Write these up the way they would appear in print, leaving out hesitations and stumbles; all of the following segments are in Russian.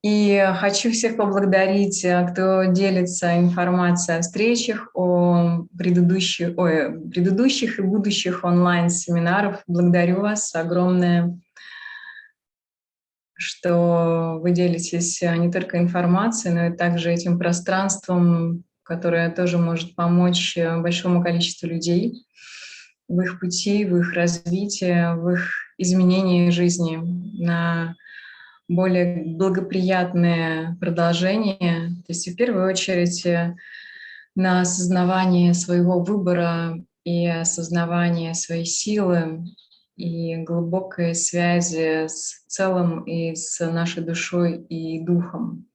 И хочу всех поблагодарить, кто делится информацией о встречах, о предыдущих и будущих онлайн-семинарах. Благодарю вас огромное, что вы делитесь не только информацией, но и также этим пространством, которое тоже может помочь большому количеству людей в их пути, в их развитии, в их изменении жизни на более благоприятное продолжение. То есть в первую очередь на осознавание своего выбора и осознавание своей силы и глубокой связи с целым и с нашей душой и духом.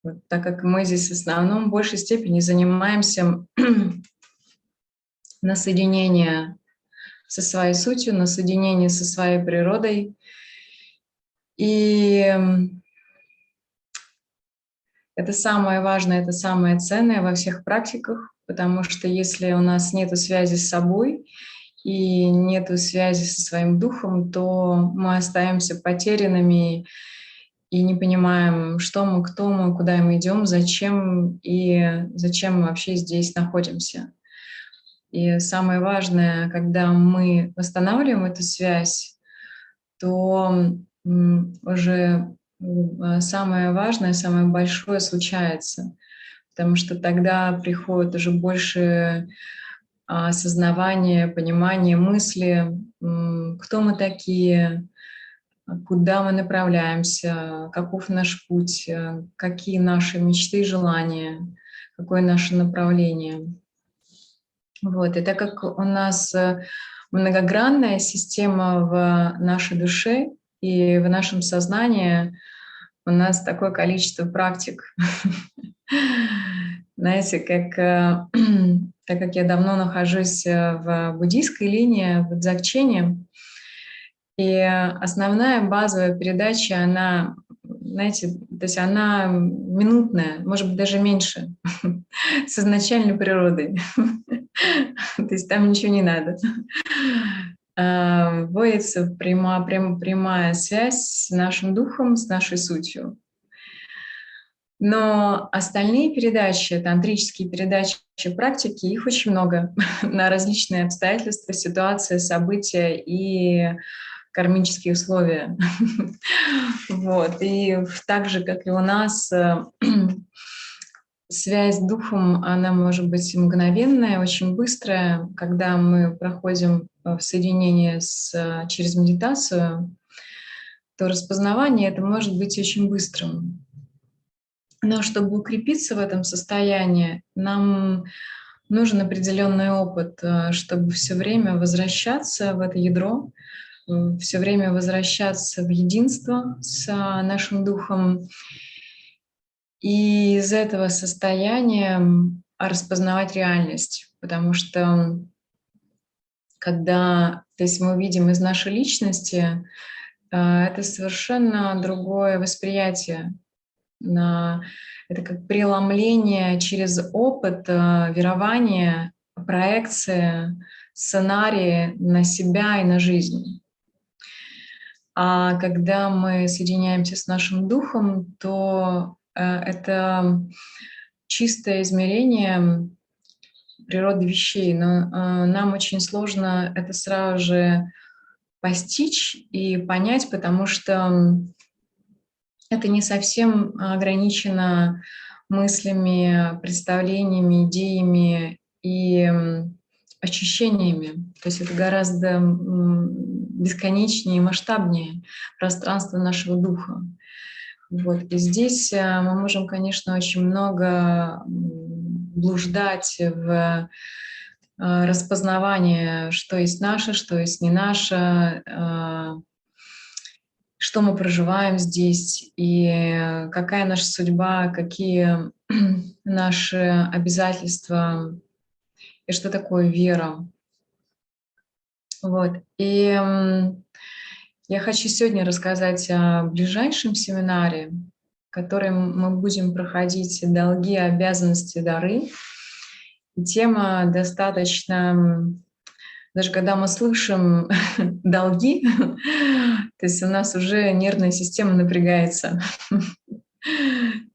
Вот, так как мы здесь в основном в большей степени занимаемся на соединение со своей сутью, на соединение со своей природой. И это самое важное, это самое ценное во всех практиках, потому что если у нас нет связи с собой и нет связи со своим духом, то мы остаемся потерянными и не понимаем, что мы, кто мы, куда мы идем, зачем и зачем мы вообще здесь находимся. И самое важное, когда мы восстанавливаем эту связь, то уже самое важное, самое большое случается, потому что тогда приходит уже больше осознавание, понимание, мысли, кто мы такие, куда мы направляемся, каков наш путь, какие наши мечты и желания, какое наше направление. Вот. И так как у нас многогранная система в нашей душе и в нашем сознании, у нас такое количество практик. Знаете, так как я давно нахожусь в буддийской линии, в дзogчене, и основная базовая передача, она, знаете, то есть она минутная, может быть, даже меньше, с изначальной природой. То есть там ничего не надо. Вводится прямая связь с нашим духом, с нашей сутью. Но остальные передачи, тантрические передачи, практики, их очень много на различные обстоятельства, ситуации, события и кармические условия. Вот. И так же, как и у нас, связь с духом, она может быть мгновенная, очень быстрая, когда мы проходим в соединение через медитацию, то распознавание это может быть очень быстрым. Но чтобы укрепиться в этом состоянии, нам нужен определенный опыт, чтобы все время возвращаться в это ядро, все время возвращаться в единство с нашим духом, и из этого состояния распознавать реальность. Потому что когда, то есть мы видим из нашей личности, это совершенно другое восприятие. Это как преломление через опыт, верование, проекция, сценарии на себя и на жизнь. А когда мы соединяемся с нашим духом, то это чистое измерение природы вещей, но нам очень сложно это сразу же постичь и понять, потому что это не совсем ограничено мыслями, представлениями, идеями и ощущениями. То есть это гораздо бесконечнее и масштабнее пространство нашего духа. Вот. И здесь мы можем, конечно, очень много блуждать в распознавание, что есть наше, что есть не наше, что мы проживаем здесь и какая наша судьба, какие наши обязательства и что такое вера. Вот. И я хочу сегодня рассказать о ближайшем семинаре, который мы будем проходить «Долги, обязанности, дары». И тема достаточно Даже когда мы слышим долги, то есть у нас уже нервная система напрягается.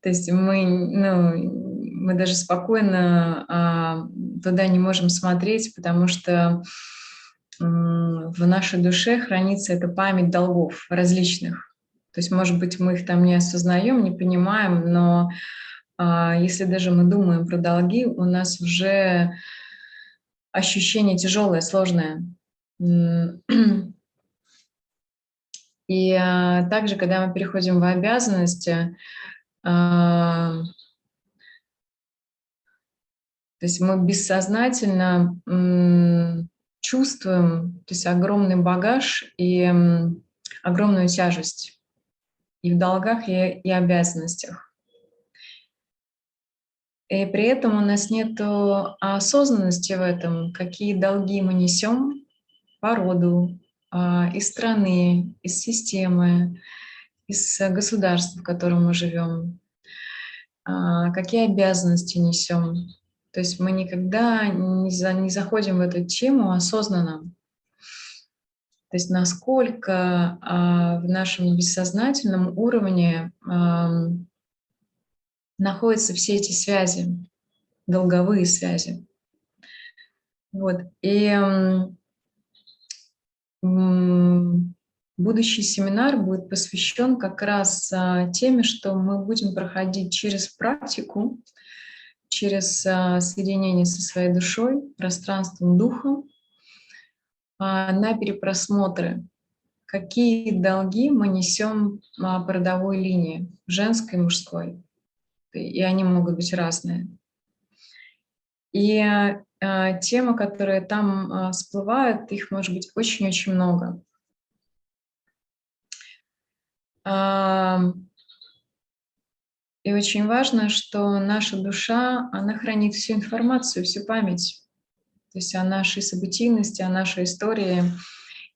То есть мы даже спокойно туда не можем смотреть, потому что в нашей душе хранится эта память долгов различных. То есть, может быть, мы их там не осознаем, не понимаем, но если даже мы думаем про долги, у нас уже ощущение тяжелое, сложное. И также, когда мы переходим в обязанности, то есть мы бессознательно чувствуем, то есть огромный багаж и огромную тяжесть и в долгах, и обязанностях. И при этом у нас нет осознанности в этом, какие долги мы несем по роду, из страны, из системы, из государства, в котором мы живем, какие обязанности несем. То есть мы никогда не заходим в эту тему осознанно. То есть насколько в нашем бессознательном уровне находятся все эти связи, долговые связи. Вот. И будущий семинар будет посвящен как раз теме, что мы будем проходить через практику, через соединение со своей душой, пространством духа, на перепросмотры, какие долги мы несем по родовой линии, женской и мужской. И они могут быть разные. И темы, которые там всплывают, их может быть очень-очень много. И очень важно, что наша душа, она хранит всю информацию, всю память. То есть о нашей событийности, о нашей истории,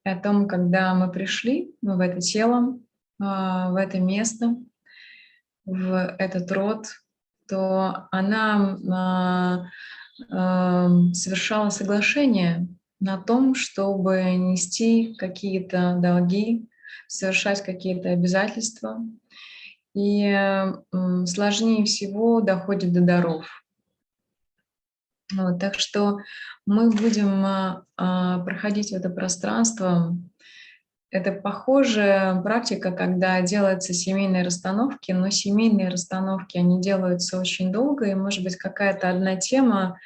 и о том, когда мы пришли в это тело, в это место, в этот род, то она совершала соглашение на том, чтобы нести какие-то долги, совершать какие-то обязательства. И сложнее всего доходит до даров. Вот, так что мы будем проходить в это пространство. Это похожая практика, когда делаются семейные расстановки, но семейные расстановки, они делаются очень долго, и, может быть, какая-то одна тема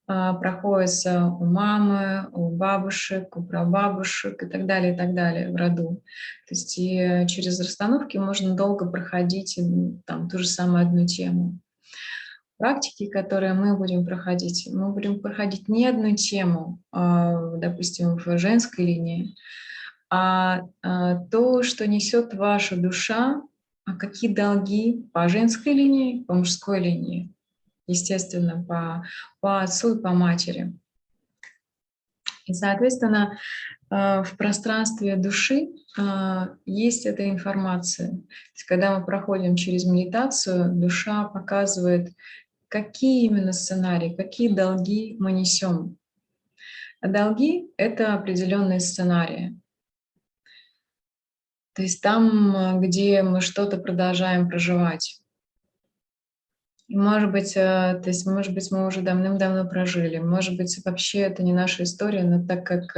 проходится у мамы, у бабушек, у прабабушек и так далее в роду. То есть и через расстановки можно долго проходить там ту же самую одну тему. Практики, которые мы будем проходить не одну тему, допустим, в женской линии, то, что несет ваша душа, какие долги по женской линии, по мужской линии, естественно, по отцу и по матери. И, соответственно, в пространстве души есть эта информация. То есть, когда мы проходим через медитацию, душа показывает, какие именно сценарии, какие долги мы несем. А долги — это определенные сценарии. То есть там, где мы что-то продолжаем проживать. И, может быть, мы уже давным-давно прожили. Может быть, вообще это не наша история, но так как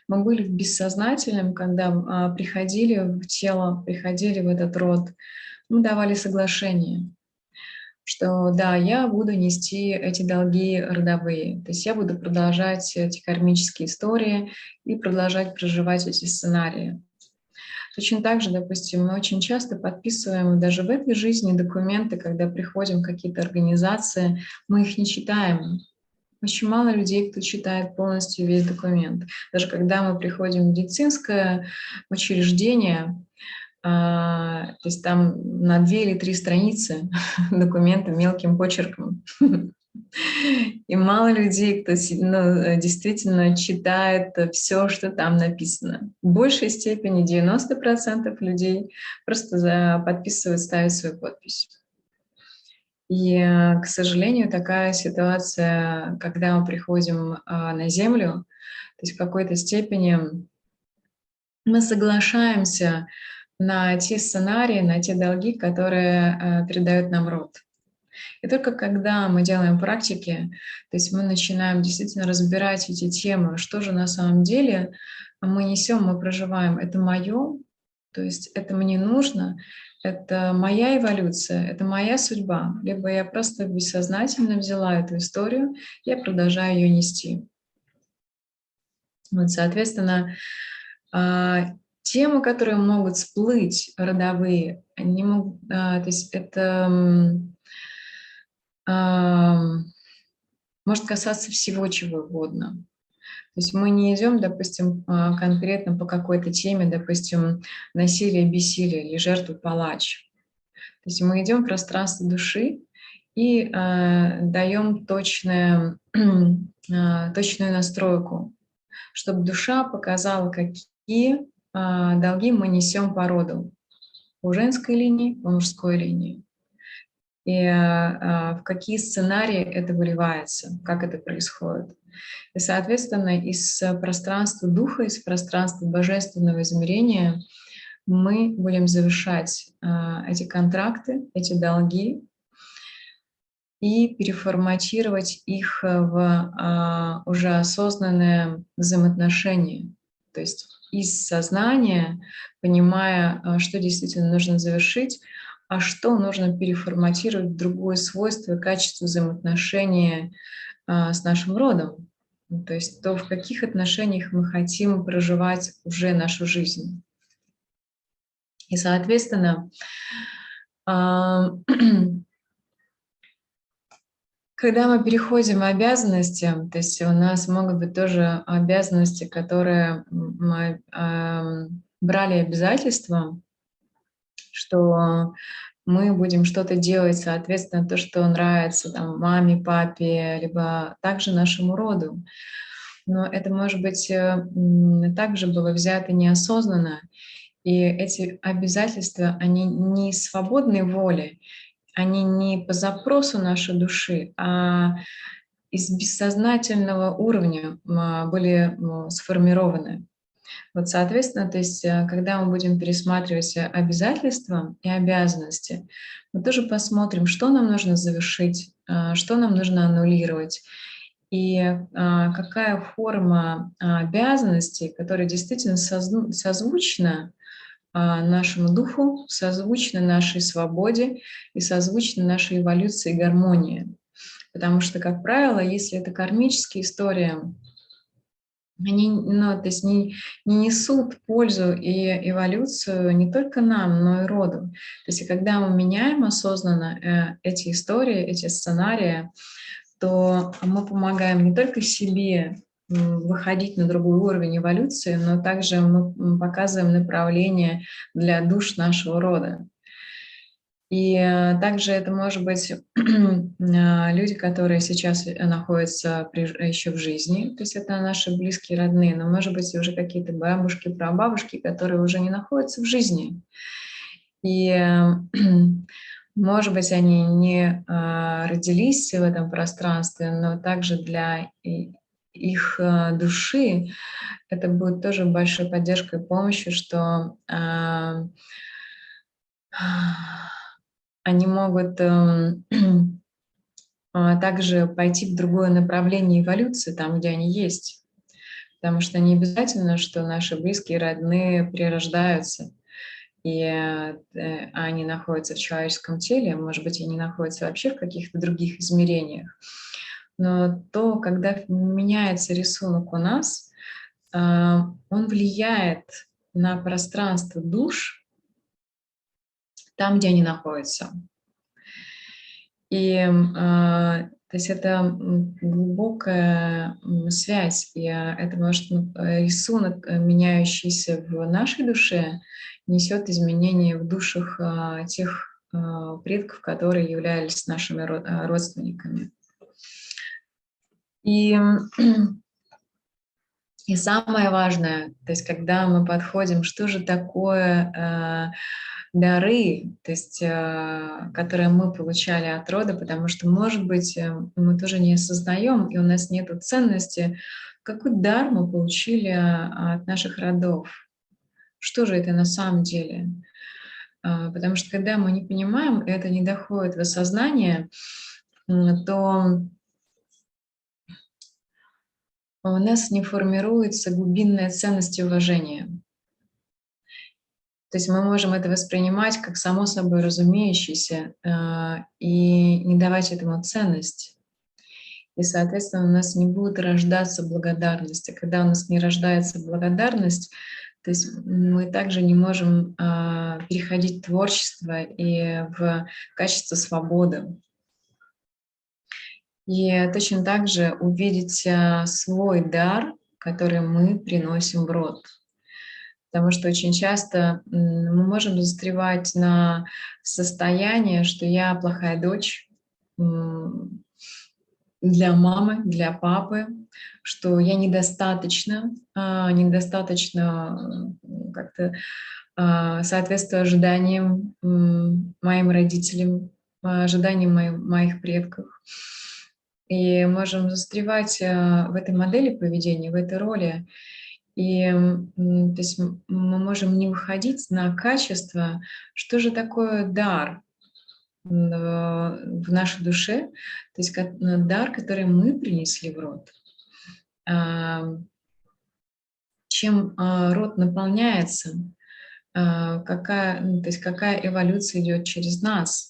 мы были в бессознательном, когда приходили в тело, приходили в этот род, мы давали соглашение, что да, я буду нести эти долги родовые. То есть я буду продолжать эти кармические истории и продолжать проживать эти сценарии. Точно так же, допустим, мы очень часто подписываем даже в этой жизни документы, когда приходим в какие-то организации, мы их не читаем. Очень мало людей, кто читает полностью весь документ. Даже когда мы приходим в медицинское учреждение, то есть там на 2 или 3 страницы документа мелким почерком. И мало людей, кто действительно читает все, что там написано. В большей степени 90% людей просто подписывают, ставят свою подпись. И, к сожалению, такая ситуация, когда мы приходим на Землю, то есть в какой-то степени мы соглашаемся на те сценарии, на те долги, которые передает нам род. И только когда мы делаем практики, то есть мы начинаем действительно разбирать эти темы, что же на самом деле мы несем, мы проживаем, это мое, то есть это мне нужно, это моя эволюция, это моя судьба, либо я просто бессознательно взяла эту историю, я продолжаю ее нести. Вот, соответственно, темы, которые могут всплыть, родовые, они могут, то есть это может касаться всего чего угодно. То есть мы не идем, допустим, конкретно по какой-то теме, допустим, насилие, бессилие или жертва, палач. То есть мы идем в пространство души и даем точную настройку, чтобы душа показала, какие долги мы несем по роду. По женской линии, по мужской линии. И в какие сценарии это выливается, как это происходит. И, соответственно, из пространства духа, из пространства божественного измерения мы будем завершать эти контракты, эти долги и переформатировать их в уже осознанное взаимоотношение. То есть из сознания, понимая, что действительно нужно завершить, а что нужно переформатировать в другое свойство и качество взаимоотношения с нашим родом. То есть то, в каких отношениях мы хотим проживать уже нашу жизнь. И, соответственно, когда мы переходим в обязанности, то есть у нас могут быть тоже обязанности, которые мы брали обязательства, что мы будем что-то делать, соответственно, то, что нравится там, маме, папе, либо также нашему роду. Но это, может быть, также было взято неосознанно, и эти обязательства, они не свободной воли, они не по запросу нашей души, а из бессознательного уровня были сформированы. Вот, соответственно, то есть, когда мы будем пересматривать обязательства и обязанности, мы тоже посмотрим, что нам нужно завершить, что нам нужно аннулировать, и какая форма обязанностей, которая действительно созвучна нашему духу, созвучна нашей свободе и созвучна нашей эволюции и гармонии. Потому что, как правило, если это кармические истории, они то есть не несут пользу и эволюцию не только нам, но и роду. То есть и когда мы меняем осознанно эти истории, эти сценарии, то мы помогаем не только себе выходить на другой уровень эволюции, но также мы показываем направление для душ нашего рода. И также это может быть люди, которые сейчас находятся еще в жизни, то есть это наши близкие, родные, но может быть уже какие-то бабушки, прабабушки, которые уже не находятся в жизни. И может быть, они не родились в этом пространстве, но также для их души это будет тоже большой поддержкой и помощью, что они могут также пойти в другое направление эволюции, там, где они есть. Потому что не обязательно, что наши близкие, родные прирождаются, и они находятся в человеческом теле, может быть, они находятся вообще в каких-то других измерениях. Но то, когда меняется рисунок у нас, он влияет на пространство душ там, где они находятся. И то есть это глубокая связь, и это может рисунок, меняющийся в нашей душе, несет изменения в душах тех предков, которые являлись нашими родственниками. И самое важное, то есть когда мы подходим, что же такое дары, то есть, которые мы получали от рода, потому что, может быть, мы тоже не осознаем, и у нас нет ценности, какой дар мы получили от наших родов. Что же это на самом деле? Потому что когда мы не понимаем, и это не доходит в осознание, то у нас не формируется глубинная ценность и уважение. То есть мы можем это воспринимать как само собой разумеющееся и не давать этому ценность. И, соответственно, у нас не будет рождаться благодарность. А когда у нас не рождается благодарность, то есть мы также не можем переходить в творчество и в качество свободы. И точно так же увидеть свой дар, который мы приносим в род. Потому что очень часто мы можем застревать на состоянии, что я плохая дочь для мамы, для папы, что я недостаточно как-то соответствую ожиданиям моим родителям, ожиданиям моих предков. И можем застревать в этой модели поведения, в этой роли. И то есть мы можем не выходить на качество, что же такое дар в нашей душе, то есть дар, который мы принесли в род. Чем род наполняется, то есть какая эволюция идет через нас.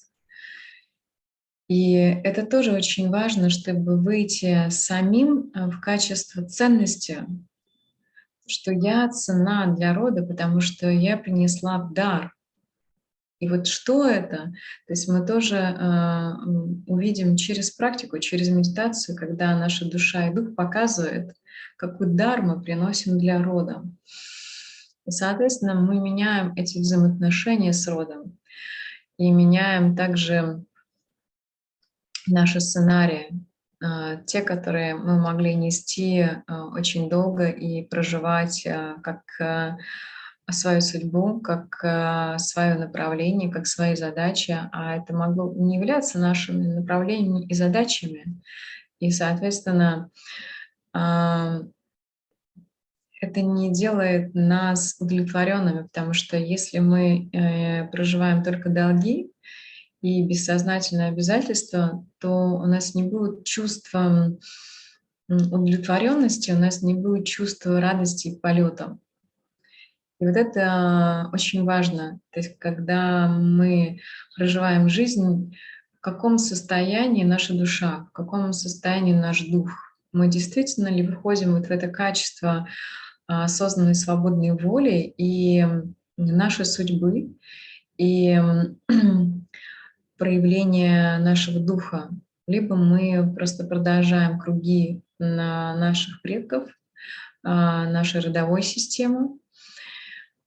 И это тоже очень важно, чтобы выйти самим в качество ценности, что я ценна для рода, потому что я принесла в дар. И вот что это? То есть мы тоже увидим через практику, через медитацию, когда наша душа и дух показывают, какой дар мы приносим для рода. И, соответственно, мы меняем эти взаимоотношения с родом и меняем также наши сценарии, те, которые мы могли нести очень долго и проживать как свою судьбу, как свое направление, как свои задачи, а это могло не являться нашими направлениями и задачами. И, соответственно, это не делает нас удовлетворенными, потому что если мы проживаем только долги и бессознательное обязательство, то у нас не будет чувства удовлетворенности, у нас не будет чувства радости и полета. И вот это очень важно. То есть когда мы проживаем жизнь, в каком состоянии наша душа, в каком состоянии наш дух. Мы действительно ли выходим вот в это качество осознанной свободной воли и нашей судьбы, и проявления нашего духа. Либо мы просто продолжаем круги на наших предков, нашей родовой системы,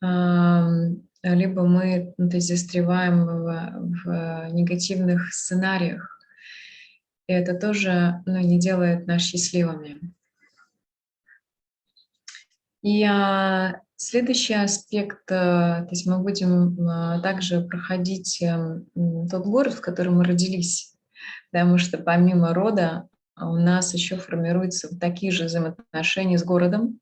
либо мы то есть, застреваем в негативных сценариях. И это тоже не делает нас счастливыми. И следующий аспект, то есть мы будем также проходить тот город, в котором мы родились, потому что помимо рода у нас еще формируются вот такие же взаимоотношения с городом.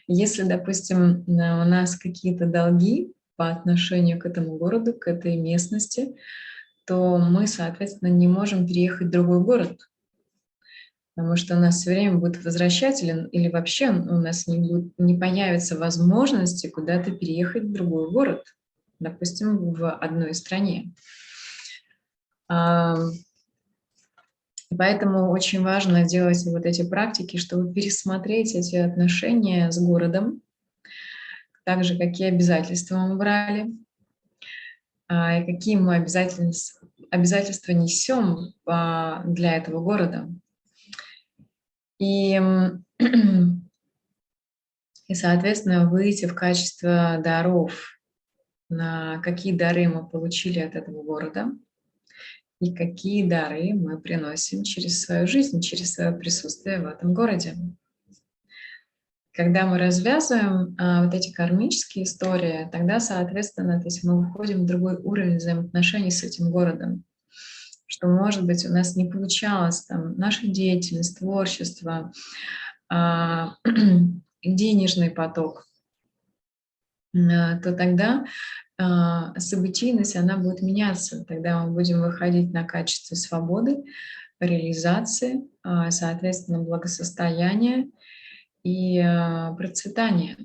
Если, допустим, у нас какие-то долги по отношению к этому городу, к этой местности, то мы, соответственно, не можем переехать в другой город, потому что у нас все время будет возвращатель, или вообще у нас не появится возможности куда-то переехать в другой город, допустим, в одной стране. Поэтому очень важно делать вот эти практики, чтобы пересмотреть эти отношения с городом, также какие обязательства мы брали, и какие мы обязательства несем для этого города. И, соответственно, выйти в качество даров, на какие дары мы получили от этого города и какие дары мы приносим через свою жизнь, через свое присутствие в этом городе. когда мы развязываем вот эти кармические истории, тогда, соответственно, то есть мы выходим в другой уровень взаимоотношений с этим городом. Что, может быть, у нас не получалось там наша деятельность, творчество, денежный поток, то тогда событийность, она будет меняться. Тогда мы будем выходить на качество свободы, реализации, соответственно, благосостояния и процветания.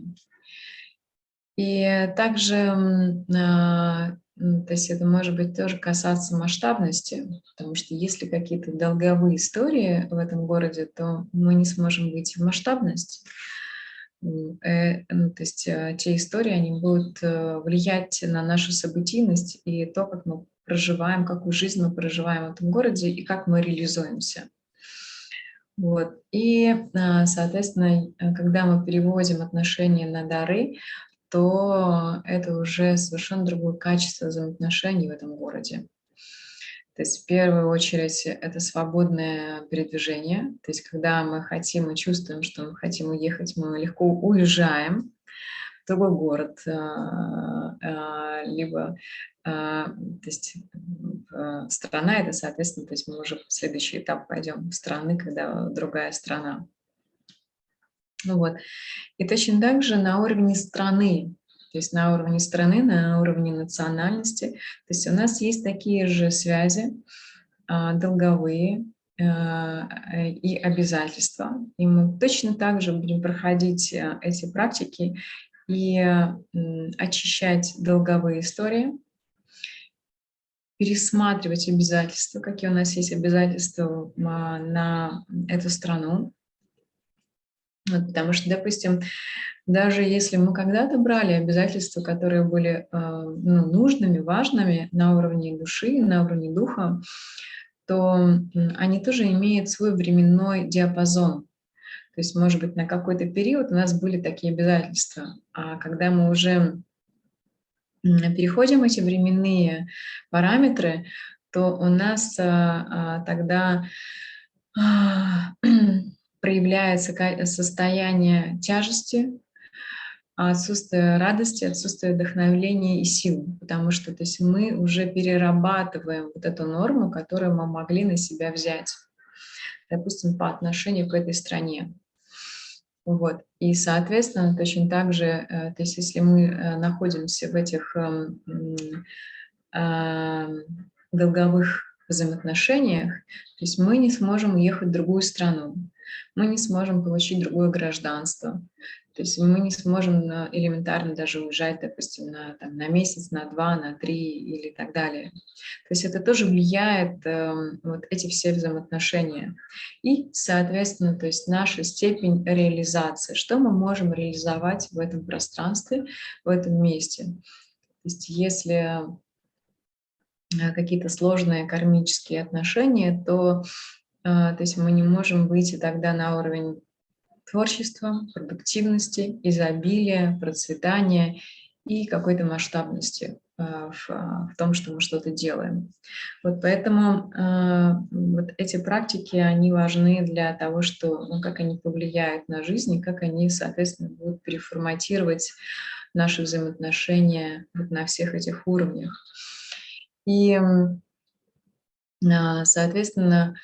И также, то есть это может быть тоже касаться масштабности, потому что если какие-то долговые истории в этом городе, то мы не сможем выйти в масштабность. То есть те истории, они будут влиять на нашу событийность и то, как мы проживаем, какую жизнь мы проживаем в этом городе и как мы реализуемся. Вот. И, соответственно, когда мы переводим отношения на дары, то это уже совершенно другое качество взаимоотношений в этом городе. То есть в первую очередь это свободное передвижение. То есть когда мы хотим и чувствуем, что мы хотим уехать, мы легко уезжаем в другой город, либо то есть страна это, соответственно, то есть мы уже в следующий этап пойдем в страны, когда другая страна. Ну вот. И точно так же на уровне страны, то есть на уровне страны, на уровне национальности. То есть у нас есть такие же связи долговые и обязательства. И мы точно так же будем проходить эти практики и очищать долговые истории, пересматривать обязательства, какие у нас есть обязательства на эту страну. Вот, потому что, допустим, даже если мы когда-то брали обязательства, которые были нужными, важными на уровне души, на уровне духа, то они тоже имеют свой временной диапазон. То есть, может быть, на какой-то период у нас были такие обязательства, а когда мы уже переходим эти временные параметры, то у нас тогда проявляется состояние тяжести, отсутствие радости, отсутствие вдохновения и сил, потому что то есть мы уже перерабатываем вот эту норму, которую мы могли на себя взять, допустим, по отношению к этой стране. Вот. И, соответственно, точно так же, то есть если мы находимся в этих долговых взаимоотношениях, то есть мы не сможем уехать в другую страну, мы не сможем получить другое гражданство, то есть мы не сможем элементарно даже уезжать, допустим, на месяц, на 2, на 3 или так далее. То есть это тоже влияет, вот эти все взаимоотношения. И, соответственно, то есть наша степень реализации, что мы можем реализовать в этом пространстве, в этом месте. То есть если какие-то сложные кармические отношения, то есть мы не можем выйти тогда на уровень творчества, продуктивности, изобилия, процветания и какой-то масштабности в том, что мы что-то делаем. Вот поэтому вот эти практики, они важны для того, что, как они повлияют на жизнь и как они, соответственно, будут переформатировать наши взаимоотношения вот на всех этих уровнях. И, соответственно,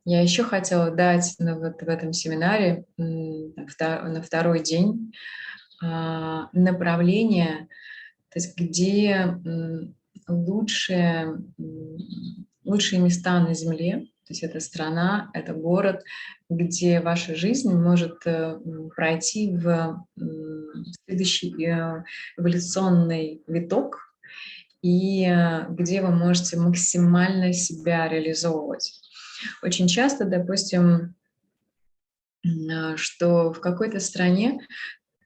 я еще хотела дать вот в этом семинаре на второй день направление, то есть где лучшие места на Земле, то есть это страна, это город, где ваша жизнь может пройти в следующий эволюционный виток, и где вы можете максимально себя реализовывать. Очень часто, допустим, что в какой-то стране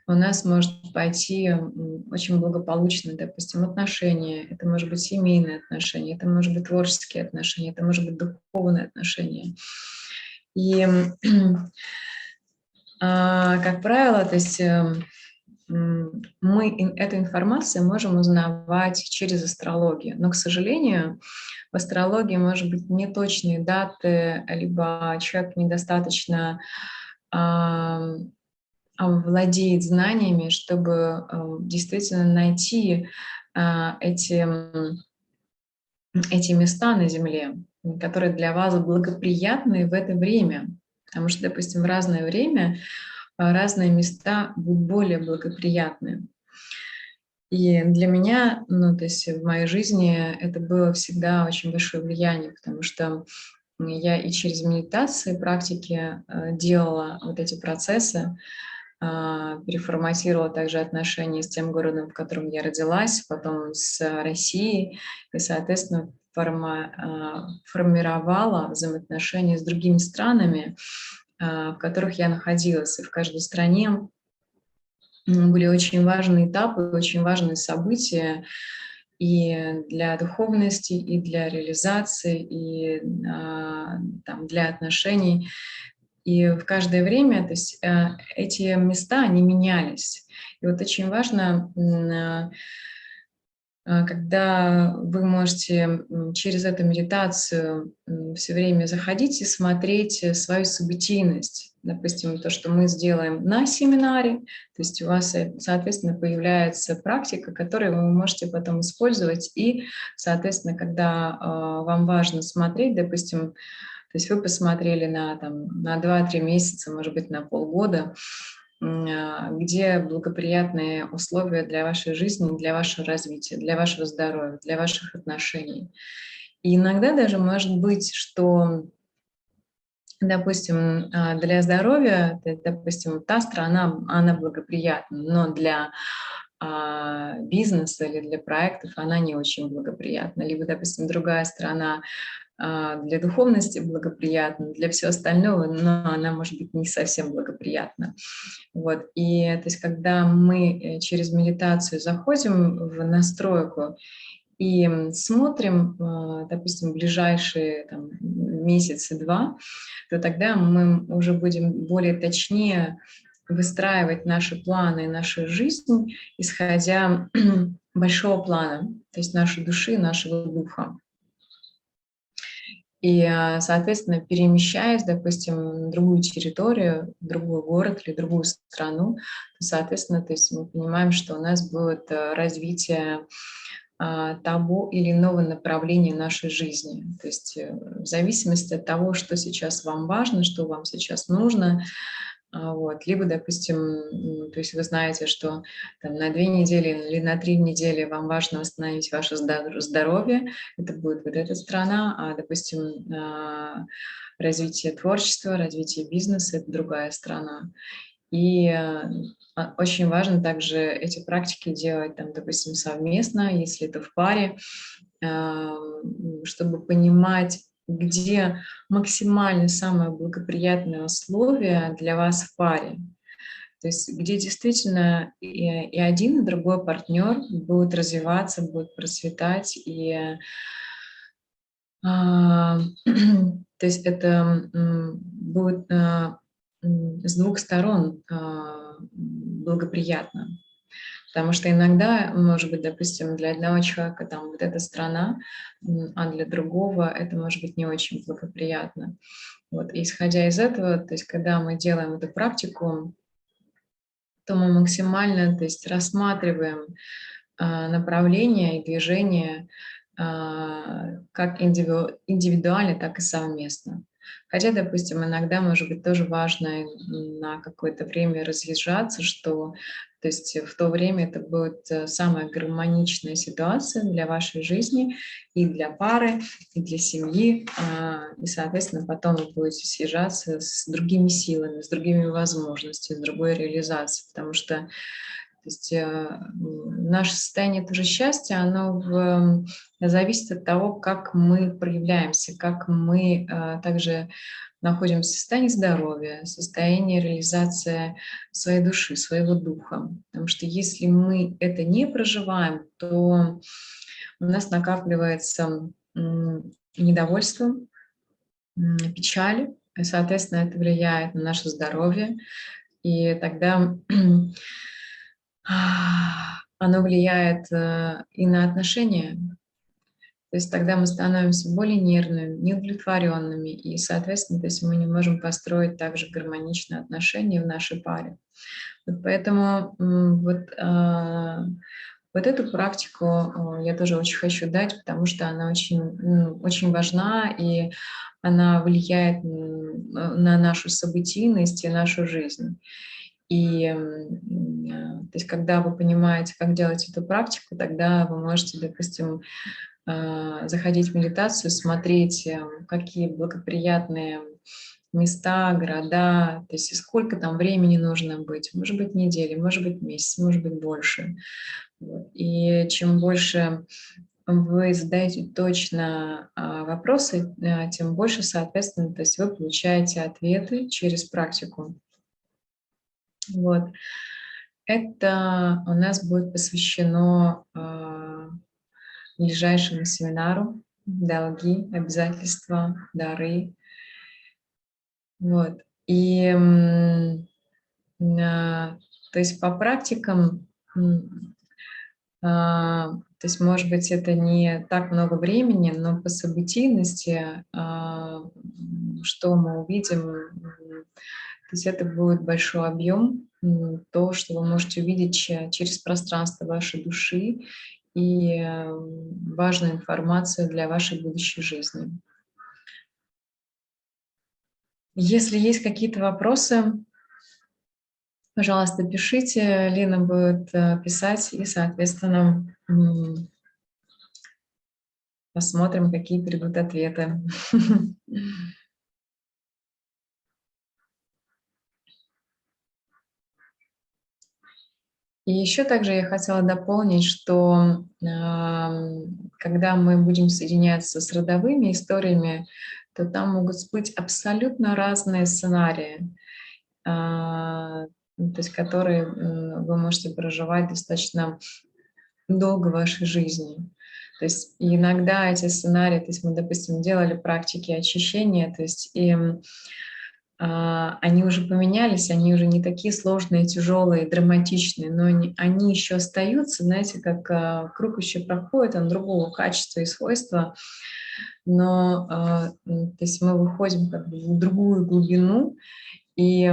у нас может пойти очень благополучно, допустим, отношения, это может быть семейные отношения, это может быть творческие отношения, это может быть духовные отношения. И, как правило, то есть мы эту информацию можем узнавать через астрологию, но, к сожалению, в астрологии может быть неточные даты, либо человек недостаточно владеет знаниями, чтобы действительно найти эти места на Земле, которые для вас благоприятны в это время. Потому что, допустим, в разное время разные места будут более благоприятны. И для меня, ну, то есть в моей жизни это было всегда очень большое влияние, потому что я и через медитации, практики делала вот эти процессы, переформатировала также отношения с тем городом, в котором я родилась, потом с Россией, и, соответственно, формировала взаимоотношения с другими странами, в которых я находилась. И в каждой стране были очень важные этапы, очень важные события и для духовности, и для реализации, и там, для отношений. И в каждое время, то есть эти места, они менялись. И вот очень важно, когда вы можете через эту медитацию все время заходить и смотреть свою событийность. Допустим, то, что мы сделаем на семинаре, то есть у вас, соответственно, появляется практика, которую вы можете потом использовать. И, соответственно, когда вам важно смотреть, допустим, то есть вы посмотрели на 2-3 месяца, может быть, на полгода, где благоприятные условия для вашей жизни, для вашего развития, для вашего здоровья, для ваших отношений. И иногда даже может быть, что, допустим, для здоровья, допустим, та страна, она благоприятна, но для бизнеса или для проектов она не очень благоприятна. Либо, допустим, другая страна для духовности благоприятна, для всего остального, но она может быть не совсем благоприятна. Вот. И то есть, когда мы через медитацию заходим в настройку и смотрим, допустим, ближайшие месяца-два, то тогда мы уже будем более точнее выстраивать наши планы, нашу жизнь, исходя большого плана, то есть нашей души, нашего духа. И, соответственно, перемещаясь, допустим, на другую территорию, в другой город или другую страну, то, соответственно, то есть мы понимаем, что у нас будет развитие того или иного направления нашей жизни. То есть в зависимости от того, что сейчас вам важно, что вам сейчас нужно, вот. Либо, допустим, то есть вы знаете, что на 2 недели или на 3 недели вам важно восстановить ваше здоровье, это будет вот эта страна, а, допустим, развитие творчества, развитие бизнеса — это другая страна. И очень важно также эти практики делать, допустим, совместно, если это в паре, чтобы понимать, где максимально самые благоприятные условия для вас в паре. То есть где действительно и один, и другой партнер будут развиваться, будут процветать. И то есть это будет с двух сторон благоприятно. Потому что иногда, может быть, допустим, для одного человека вот эта страна, а для другого это может быть не очень благоприятно. Вот. И исходя из этого, то есть когда мы делаем эту практику, то мы максимально, то есть рассматриваем направление и движение как индивидуально, так и совместно. Хотя, допустим, иногда, может быть, тоже важно на какое-то время разъезжаться, что, то есть в то время это будет самая гармоничная ситуация для вашей жизни и для пары, и для семьи, и, соответственно, потом вы будете съезжаться с другими силами, с другими возможностями, с другой реализацией, потому что то есть наше состояние тоже счастья, оно зависит от того, как мы проявляемся, как мы также находимся в состоянии здоровья, в состоянии реализации своей души, своего духа. Потому что если мы это не проживаем, то у нас накапливается недовольство, печаль, и, соответственно, это влияет на наше здоровье, и тогда оно влияет и на отношения. То есть тогда мы становимся более нервными, неудовлетворенными, и, соответственно, то есть мы не можем построить также гармоничные отношения в нашей паре. Вот поэтому вот эту практику я тоже очень хочу дать, потому что она очень важна, и она влияет на нашу событийность и нашу жизнь. И то есть, когда вы понимаете, как делать эту практику, тогда вы можете, допустим, заходить в медитацию, смотреть, какие благоприятные места, города, то есть и сколько там времени нужно быть, может быть, недели, может быть, месяц, может быть, больше. Вот. И чем больше вы задаете точно вопросы, тем больше, соответственно, то есть вы получаете ответы через практику. Вот. Это у нас будет посвящено ближайшему семинару «Долги, обязательства, дары». Вот. И то есть по практикам, то есть, может быть, это не так много времени, но по событийности, что мы увидим, то есть это будет большой объем, то, что вы можете увидеть через пространство вашей души и важную информацию для вашей будущей жизни. Если есть какие-то вопросы, пожалуйста, пишите. Лина будет писать, и, соответственно, посмотрим, какие придут ответы. И еще также я хотела дополнить, что когда мы будем соединяться с родовыми историями, то там могут быть абсолютно разные сценарии, то есть которые вы можете проживать достаточно долго в вашей жизни. То есть иногда эти сценарии, то есть мы, допустим, делали практики очищения, то есть и они уже поменялись, они уже не такие сложные, тяжелые, драматичные, но они еще остаются, знаете, как круг еще проходит, он другого качества и свойства, но то есть мы выходим как бы в другую глубину, и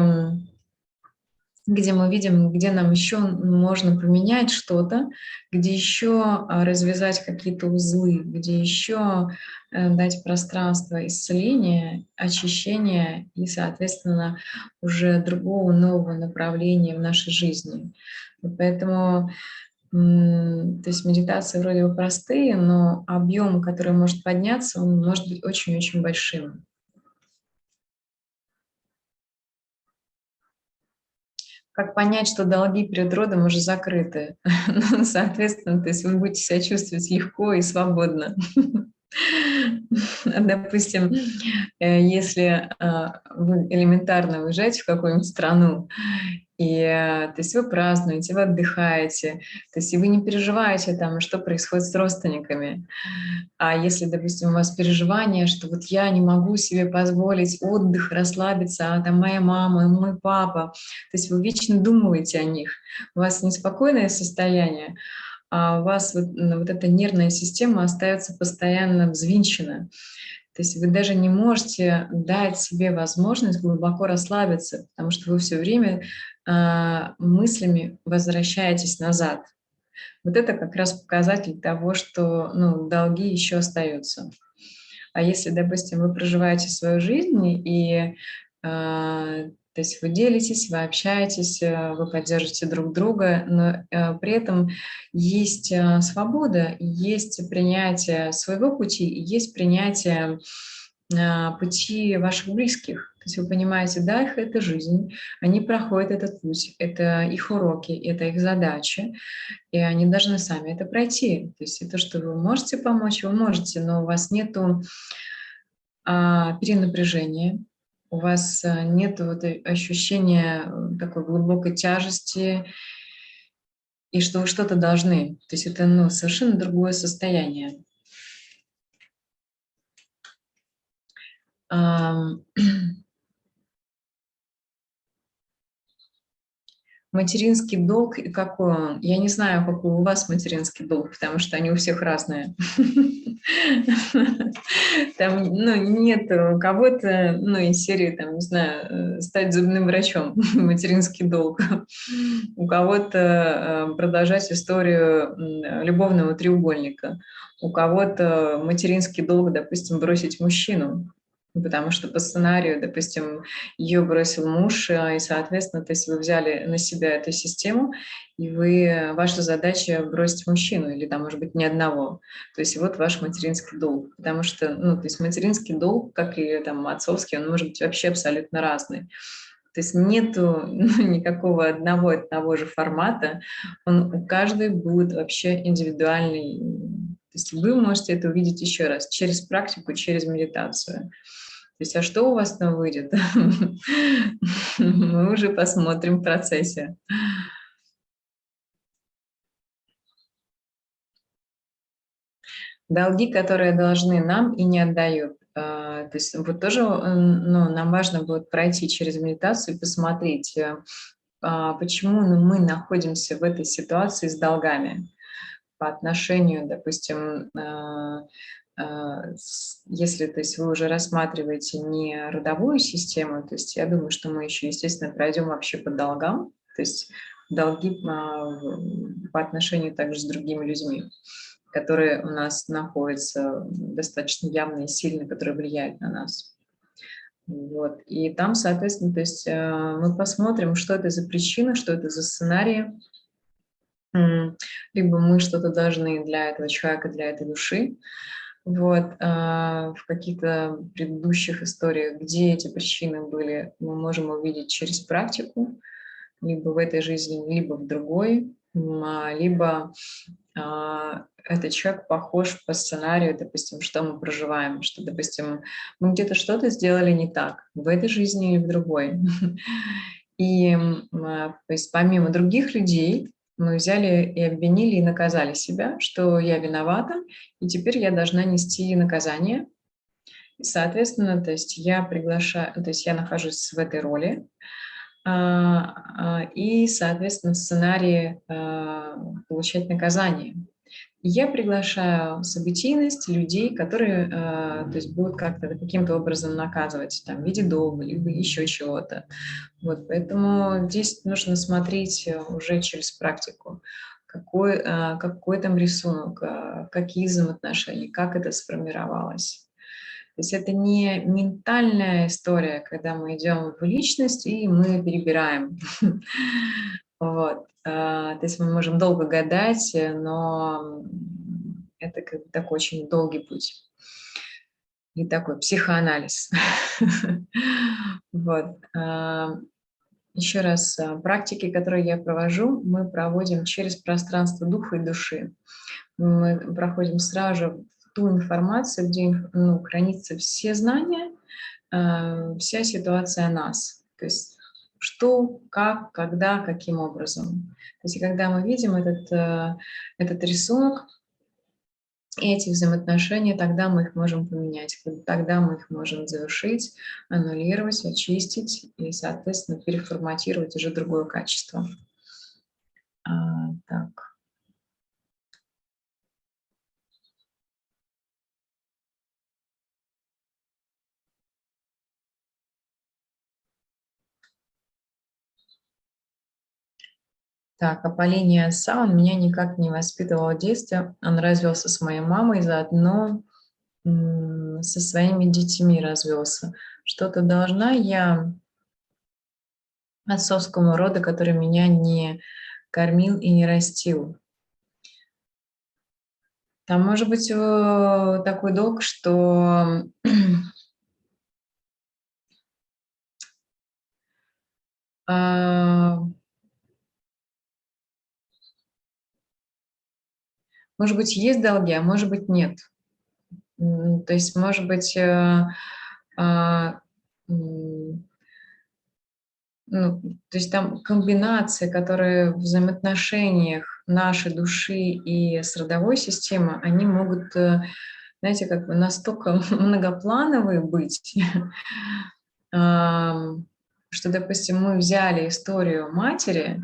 где мы видим, где нам еще можно поменять что-то, где еще развязать какие-то узлы, где еще дать пространство исцеления, очищения и, соответственно, уже другого нового направления в нашей жизни. И поэтому, то есть медитации вроде бы простые, но объем, который может подняться, он может быть очень-очень большим. Как понять, что долги перед родом уже закрыты? Ну, соответственно, то есть вы будете себя чувствовать легко и свободно. Допустим, если вы элементарно уезжаете в какую-нибудь страну, и то есть вы празднуете, вы отдыхаете, то есть и вы не переживаете там, что происходит с родственниками. А если, допустим, у вас переживание, что вот я не могу себе позволить отдых, расслабиться, а там моя мама и мой папа, то есть вы вечно думаете о них, у вас неспокойное состояние, а у вас вот эта нервная система остается постоянно взвинчена. То есть вы даже не можете дать себе возможность глубоко расслабиться, потому что вы все время мыслями возвращаетесь назад. Вот это как раз показатель того, что долги еще остаются. А если, допустим, вы проживаете свою жизнь и то есть вы делитесь, вы общаетесь, вы поддерживаете друг друга, но при этом есть свобода, есть принятие своего пути, и есть принятие пути ваших близких. То есть вы понимаете, да, их это жизнь, они проходят этот путь, это их уроки, это их задачи, и они должны сами это пройти. То есть это, что вы можете помочь, вы можете, но у вас нету перенапряжения, у вас нет вот ощущения такой глубокой тяжести, и что вы что-то должны. То есть это совершенно другое состояние. Материнский долг и какой он? Я не знаю, какой у вас материнский долг, потому что они у всех разные. Там, ну, нет у кого-то, ну, из серии, там, не знаю, стать зубным врачом, материнский долг. У кого-то продолжать историю любовного треугольника. У кого-то материнский долг, допустим, бросить мужчину, потому что по сценарию, допустим, ее бросил муж, и, соответственно, то есть вы взяли на себя эту систему, и ваша задача бросить мужчину, или там, может быть, ни одного. То есть вот ваш материнский долг. Потому что, ну, то есть материнский долг, как и там отцовский, он может быть вообще абсолютно разный. То есть нету никакого одного и того же формата, он у каждой будет вообще индивидуальный. То есть вы можете это увидеть еще раз через практику, через медитацию. То есть, а что у вас там выйдет? Мы уже посмотрим в процессе. Долги, которые должны нам и не отдают. То есть вот тоже ну, нам важно будет пройти через медитацию и посмотреть, почему мы находимся в этой ситуации с долгами по отношению, допустим, если, то есть, вы уже рассматриваете не родовую систему, то есть я думаю, что мы еще, естественно, пройдем вообще по долгам, то есть долги по отношению также с другими людьми, которые у нас находятся достаточно явно и сильно, которые влияют на нас. Вот. И там, соответственно, то есть мы посмотрим, что это за причина, что это за сценарии. Либо мы что-то должны для этого человека, для этой души. Вот, в каких-то предыдущих историях, где эти причины были, мы можем увидеть через практику, либо в этой жизни, либо в другой, либо этот человек похож по сценарию, допустим, что мы проживаем, что, допустим, мы где-то что-то сделали не так в этой жизни или в другой. И то есть помимо других людей мы взяли и обвинили и наказали себя, что я виновата, и теперь я должна нести наказание. И, соответственно, то есть я приглашаю, то есть я нахожусь в этой роли, и, соответственно, в сценарии получать наказание. И я приглашаю событийность людей, которые то есть будут как-то каким-то образом наказывать там, в виде долга, либо еще чего-то. Вот, поэтому здесь нужно смотреть уже через практику, какой там рисунок, какие взаимоотношения, как это сформировалось. То есть это не ментальная история, когда мы идем в личность и мы перебираем. Вот. То есть мы можем долго гадать, но это как бы такой очень долгий путь. И такой психоанализ. Вот. Еще раз, практики, которые я провожу, мы проводим через пространство духа и души. Мы проходим сразу же ту информацию, где хранятся все знания, вся ситуация о нас. То есть что, как, когда, каким образом. То есть когда мы видим этот рисунок, и эти взаимоотношения, тогда мы их можем поменять, тогда мы их можем завершить, аннулировать, очистить и, соответственно, переформатировать уже другое качество. Так. Так, а по линии отца он меня никак не воспитывал в детстве. Он развелся с моей мамой, заодно со своими детьми развелся. Что-то должна я отцовскому роду, который меня не кормил и не растил. Там может быть такой долг, что может быть, есть долги, а может быть, нет. То есть, может быть, ну, то есть там комбинации, которые в взаимоотношениях нашей души и с родовой системой, они могут, знаете, как бы настолько многоплановые быть, что, допустим, мы взяли историю матери,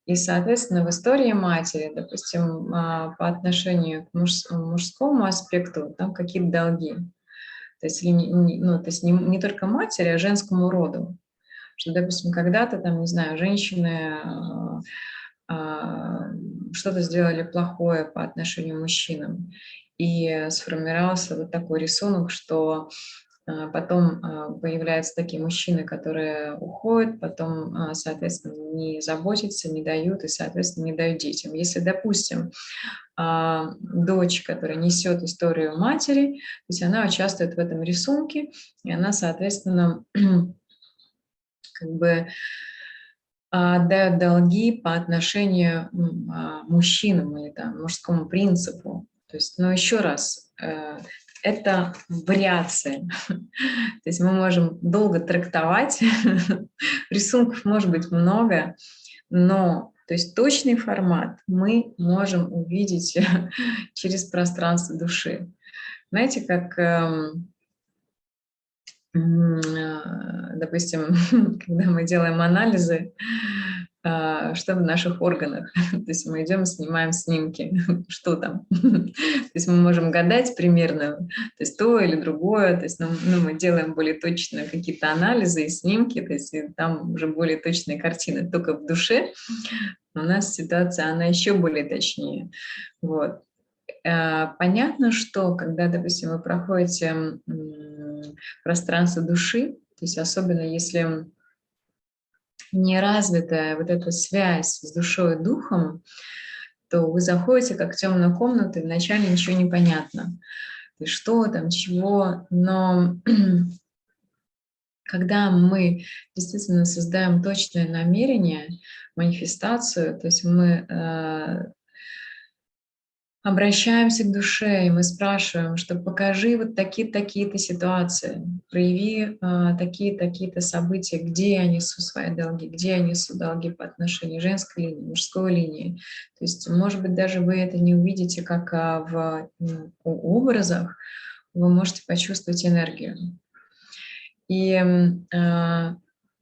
И, соответственно, в истории матери, допустим, по отношению к мужскому аспекту, там какие-то долги. То есть, ну, то есть не только матери, а женскому роду. Что, допустим, когда-то, там, не знаю, женщины что-то сделали плохое по отношению к мужчинам. И сформировался вот такой рисунок, что потом появляются такие мужчины, которые уходят, потом, соответственно, не заботятся, не дают и, соответственно, не дают детям. Если, допустим, дочь, которая несет историю матери, то есть она участвует в этом рисунке, и она, соответственно, как бы отдает долги по отношению мужчинам или там, мужскому принципу. То есть, но еще раз, это вариации. То есть мы можем долго трактовать, рисунков может быть много, но то есть точный формат мы можем увидеть через пространство души. Знаете, как, допустим, когда мы делаем анализы, что в наших органах. То есть мы идем и снимаем снимки, что там. То есть мы можем гадать примерно, то есть то или другое. То есть мы делаем более точно какие-то анализы и снимки, то есть и там уже более точные картины. Только в душе у нас ситуация, она еще более точнее. Вот. Понятно, что когда, допустим, вы проходите пространство души, то есть особенно если неразвитая вот эта связь с душой и духом, то вы заходите как в темную комнату, и вначале ничего не понятно. И что там, чего, но когда мы действительно создаем точное намерение, манифестацию, то есть мы обращаемся к душе, и мы спрашиваем, что покажи вот такие-то ситуации, прояви такие-то события, где я несу свои долги, где я несу долги по отношению женской линии, мужской линии. То есть, может быть, даже вы это не увидите как в образах, вы можете почувствовать энергию. И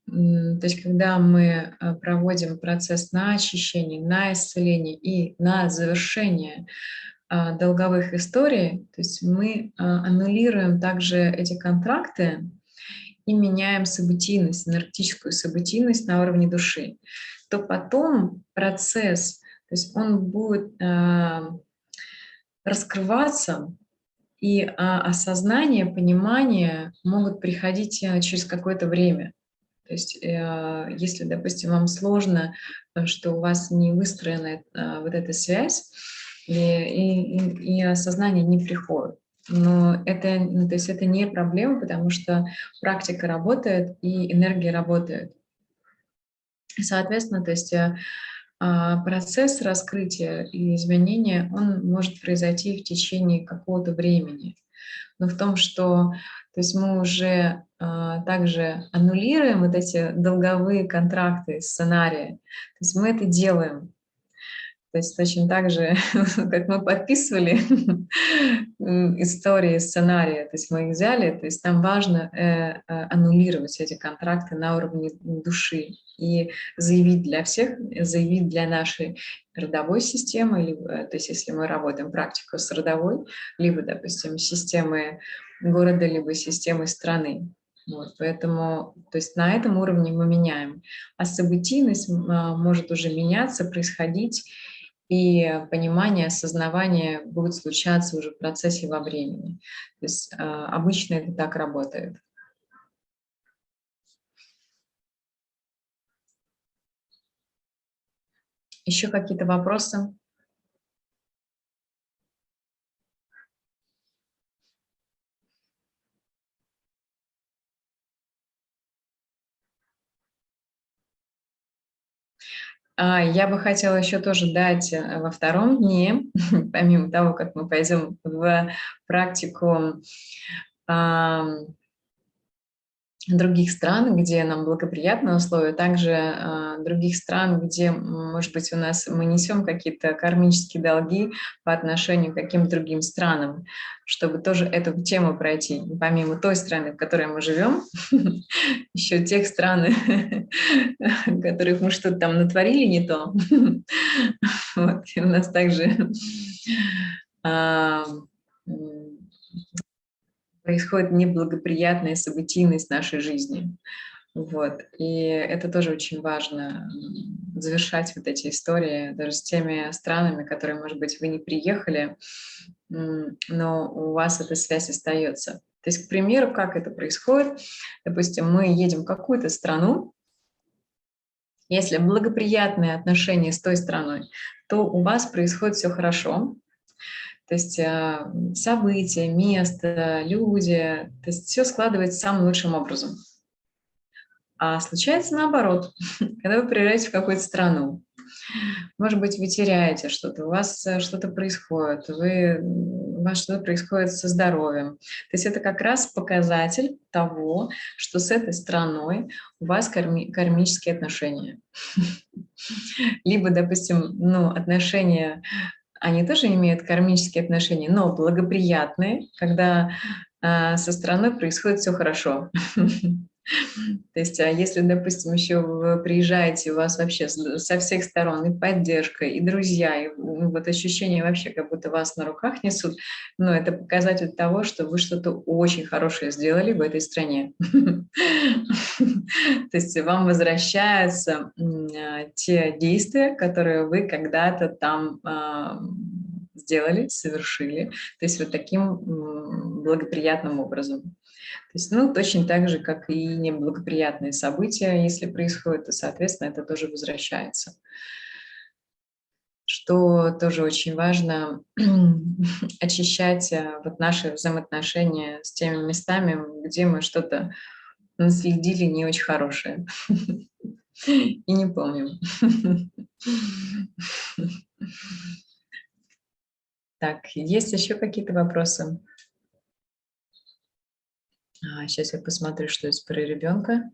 то есть, когда мы проводим процесс на очищение, на исцеление и на завершение долговых историй, то есть мы аннулируем также эти контракты и меняем событийность, энергетическую событийность на уровне души, то потом процесс, то есть он будет раскрываться, и осознание, понимание могут приходить через какое-то время. То есть если, допустим, вам сложно, что у вас не выстроена вот эта связь, и осознание не приходит. Но это, ну, то есть это не проблема, потому что практика работает и энергия работает. Соответственно, то есть процесс раскрытия и изменения, он может произойти в течение какого-то времени. Но в том, что то есть мы уже также аннулируем вот эти долговые контракты, сценарии. То есть мы это делаем. То есть точно так же, как мы подписывали истории, сценарии, то есть мы их взяли, то есть нам важно аннулировать эти контракты на уровне души и заявить для всех, заявить для нашей родовой системы, либо, то есть если мы работаем практику с родовой, либо, допустим, системой города, либо системой страны. Вот, поэтому, то есть на этом уровне мы меняем. А событийность может уже меняться, происходить, и понимание, осознавание будет случаться уже в процессе во времени. То есть обычно это так работает. Еще какие-то вопросы? Я бы хотела еще тоже дать во втором дне, помимо того, как мы пойдем в практику других стран, где нам благоприятные условия, также других стран, где, может быть, мы несем какие-то кармические долги по отношению к каким-то другим странам, чтобы тоже эту тему пройти. И помимо той страны, в которой мы живем, еще тех стран, в которых мы что-то там натворили не то. Вот, и у нас также происходит неблагоприятная событийность нашей жизни. Вот. И это тоже очень важно, завершать вот эти истории даже с теми странами, которые, может быть, вы не приехали, но у вас эта связь остается. То есть, к примеру, как это происходит? Допустим, мы едем в какую-то страну, если благоприятные отношения с той страной, то у вас происходит все хорошо. То есть события, место, люди, то есть все складывается самым лучшим образом. А случается наоборот, когда вы приезжаете в какую-то страну, может быть, вы теряете что-то, у вас что-то происходит, у вас что-то происходит со здоровьем. То есть это как раз показатель того, что с этой страной у вас кармические отношения. Либо, допустим, отношения, они тоже имеют кармические отношения, но благоприятные, когда со страной происходит все хорошо. То есть, если, допустим, еще вы приезжаете, у вас вообще со всех сторон и поддержка, и друзья, и вот ощущение вообще, как будто вас на руках несут, но это показатель того, что вы что-то очень хорошее сделали в этой стране. То есть вам возвращаются те действия, которые вы когда-то там сделали, совершили, то есть вот таким благоприятным образом. То есть, точно так же, как и неблагоприятные события, если происходят, то, соответственно, это тоже возвращается. Что тоже очень важно, очищать вот наши взаимоотношения с теми местами, где мы что-то наследили не очень хорошее и не помним. Так, есть еще какие-то вопросы? Сейчас я посмотрю, что есть про ребенка.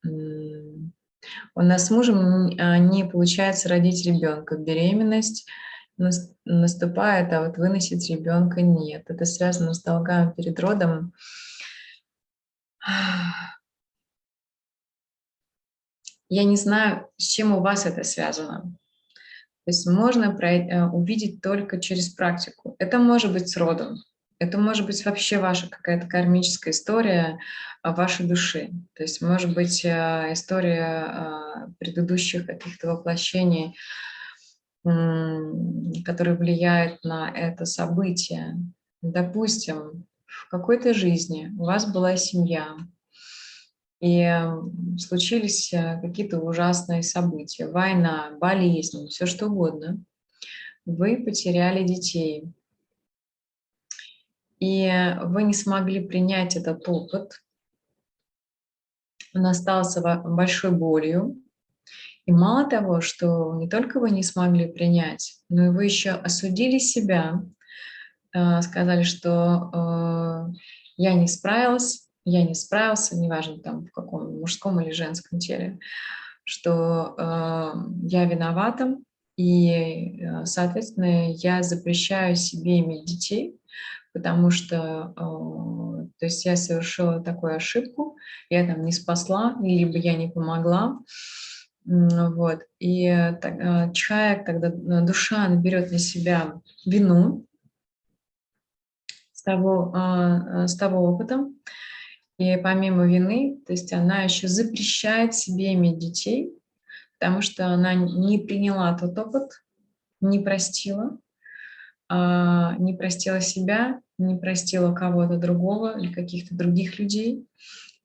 У нас с мужем не получается родить ребенка. Беременность наступает, а вот выносить ребенка нет. Это связано с долгами перед родом. Я не знаю, с чем у вас это связано. То есть можно увидеть только через практику. Это может быть с родом. Это может быть вообще ваша какая-то кармическая история вашей души. То есть может быть история предыдущих каких-то воплощений, которые влияют на это событие. Допустим, в какой-то жизни у вас была семья, и случились какие-то ужасные события, война, болезнь, все что угодно. Вы потеряли детей, и вы не смогли принять этот опыт, он остался большой болью. И мало того, что не только вы не смогли принять, но и вы еще осудили себя, сказали, что я не справилась, я не справился, неважно там в каком мужском или женском теле, что я виновата, и, соответственно, я запрещаю себе иметь детей, потому что, то есть я совершила такую ошибку, я там не спасла, либо я не помогла, вот, и человек, тогда душа наберет на себя вину с того опыта, и помимо вины, то есть она еще запрещает себе иметь детей, потому что она не приняла тот опыт, не простила, не простила себя, не простила кого-то другого или каких-то других людей.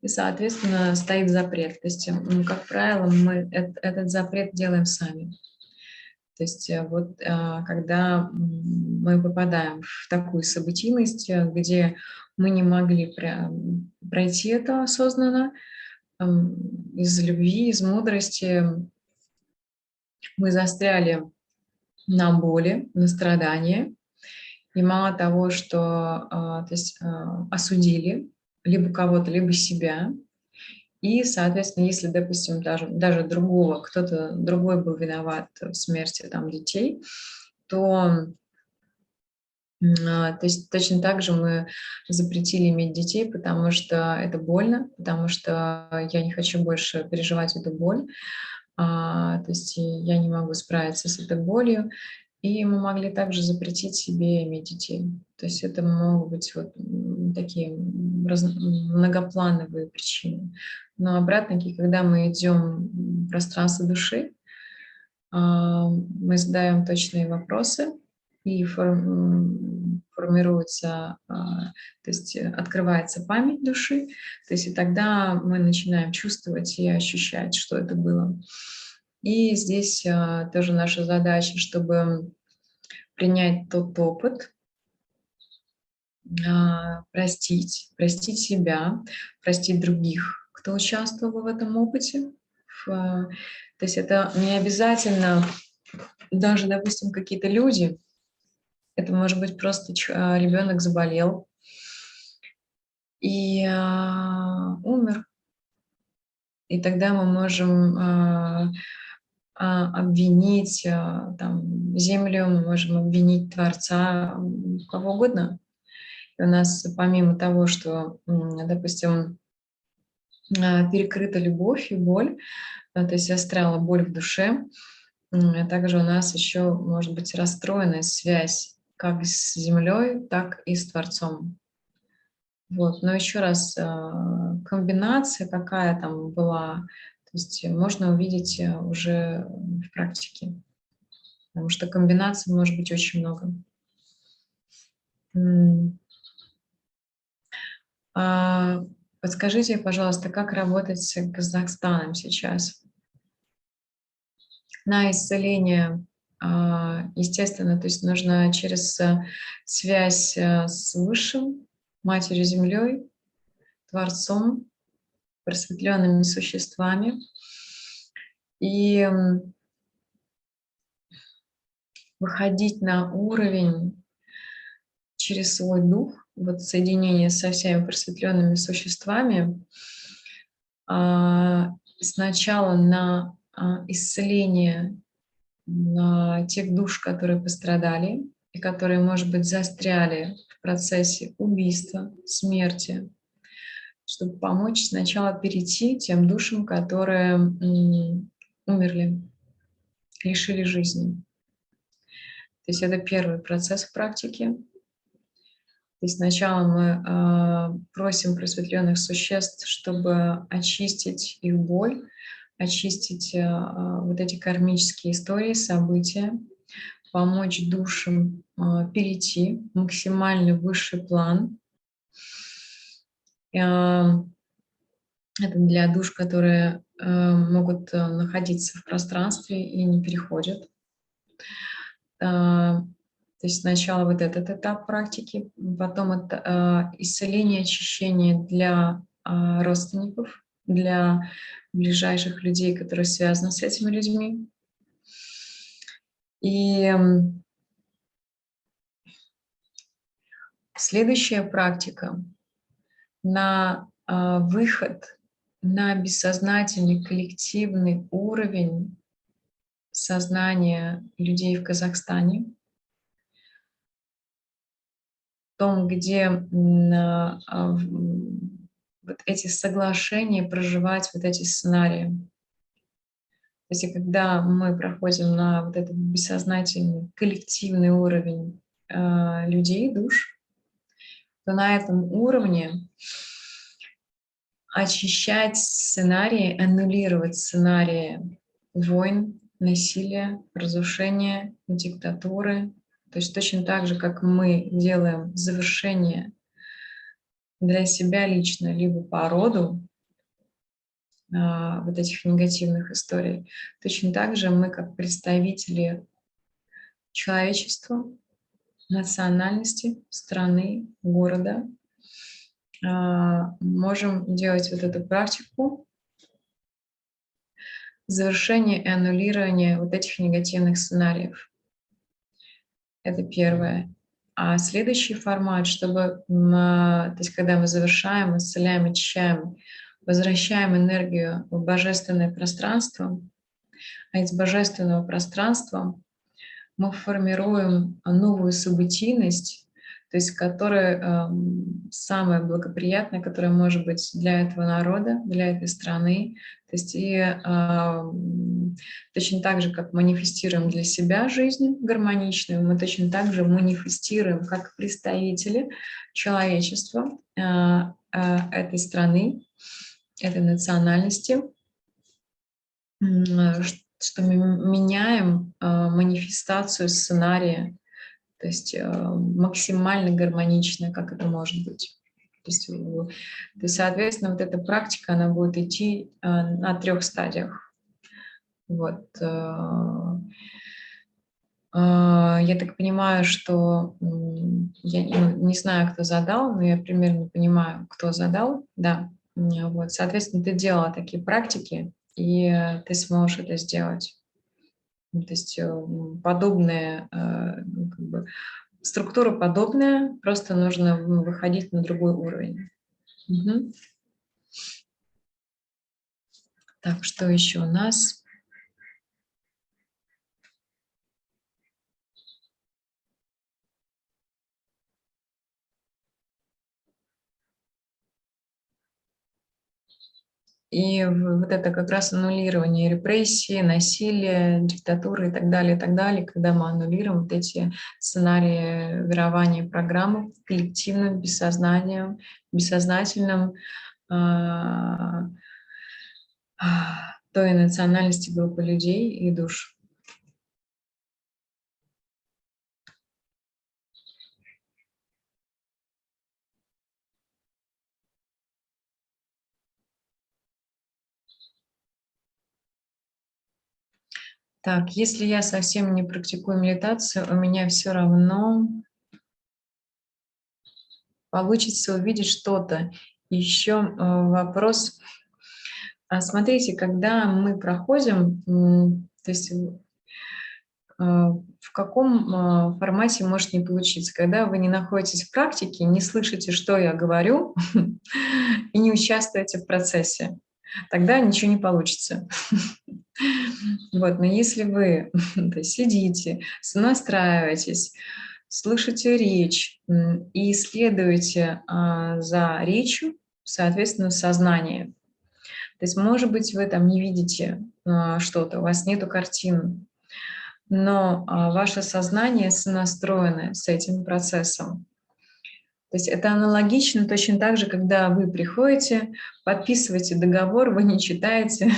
И, соответственно, стоит запрет. То есть, как правило, мы этот запрет делаем сами. То есть вот когда мы попадаем в такую событийность, где мы не могли пройти это осознанно, из любви, из мудрости, мы застряли на боли, на страдания. И мало того, что осудили либо кого-то, либо себя, И, соответственно, если, допустим, даже кто-то другой был виноват в смерти там, детей, то то есть точно так же мы запретили иметь детей, потому что это больно, потому что я не хочу больше переживать эту боль, то есть я не могу справиться с этой болью. И мы могли также запретить себе иметь детей. То есть это могут быть вот такие многоплановые причины. Но обратно-таки, когда мы идем в пространство души, мы задаем точные вопросы, и формируется, то есть открывается память души, то есть и тогда мы начинаем чувствовать и ощущать, что это было. И здесь тоже наша задача, чтобы принять тот опыт, простить себя, простить других, кто участвовал в этом опыте. То есть это не обязательно даже, допустим, какие-то люди, это может быть просто ребенок заболел и умер. И тогда мы можем обвинить там, Землю, мы можем обвинить Творца, кого угодно. И у нас помимо того, что, допустим, перекрыта любовь и боль, то есть застряла боль в душе, также у нас еще может быть расстроенная связь как с Землей, так и с Творцом. Вот. Но еще раз, комбинация какая там была, то есть можно увидеть уже в практике, потому что комбинаций может быть очень много. Подскажите, пожалуйста, как работать с Казахстаном сейчас? На исцеление, естественно, то есть нужно через связь с Высшим, Матерью Землей, Творцом, просветленными существами. И выходить на уровень через свой дух, вот соединение со всеми просветленными существами, сначала на исцеление тех душ, которые пострадали и которые, может быть, застряли в процессе убийства, смерти, чтобы помочь сначала перейти тем душам, которые умерли, лишили жизни. То есть это первый процесс в практике. То есть сначала мы просим просветленных существ, чтобы очистить их боль, очистить вот эти кармические истории, события, помочь душам перейти в максимально высший план. Это для душ, которые могут находиться в пространстве и не переходят. То есть сначала вот этот этап практики, потом это исцеление, очищение для родственников, для ближайших людей, которые связаны с этими людьми. И следующая практика на выход на бессознательный коллективный уровень сознания людей в Казахстане, том, где вот эти соглашения проживать вот эти сценарии. То есть когда мы проходим на вот этот бессознательный коллективный уровень людей, душ, то на этом уровне очищать сценарии, аннулировать сценарии войн, насилия, разрушения, диктатуры. То есть точно так же, как мы делаем завершение для себя лично, либо по роду вот этих негативных историй, точно так же мы, как представители человечества, национальности, страны, города, можем делать вот эту практику завершения и аннулирования вот этих негативных сценариев. Это первое. А следующий формат, чтобы, то есть когда мы завершаем, исцеляем, очищаем возвращаем энергию в божественное пространство, а из божественного пространства мы формируем новую событийность, то есть которая самая благоприятная, которая может быть для этого народа, для этой страны. То есть точно так же, как манифестируем для себя жизнь гармоничную, мы точно так же манифестируем как представители человечества этой страны, этой национальности, что мы меняем манифестацию сценария, то есть максимально гармонично, как это может быть. То есть, соответственно, вот эта практика, она будет идти на 3 стадиях. Вот. Я так понимаю, что я не знаю, кто задал, но я примерно понимаю, кто задал. Да. Вот. Соответственно, ты делала такие практики, и ты сможешь это сделать. То есть подобные, как бы, структура подобная, просто нужно выходить на другой уровень. Мгм. Так, что еще у нас? И вот это как раз аннулирование репрессии, насилия, диктатуры и так далее, когда мы аннулируем вот эти сценарии верования программы коллективным, бессознанием, бессознательным а, той национальности группы людей и душ. Так, если я совсем не практикую медитацию, у меня все равно получится увидеть что-то. Еще вопрос. Смотрите, когда мы проходим, то есть в каком формате может не получиться? Когда вы не находитесь в практике, не слышите, что я говорю, и не участвуете в процессе, тогда ничего не получится. Вот, но если вы то есть сидите, сонастраиваетесь, слышите речь и следуете за речью, соответственно, в сознании. То есть, может быть, вы там не видите что-то, у вас нету картин, но ваше сознание сонастроено с этим процессом. То есть это аналогично точно так же, когда вы приходите, подписываете договор, вы не читаете.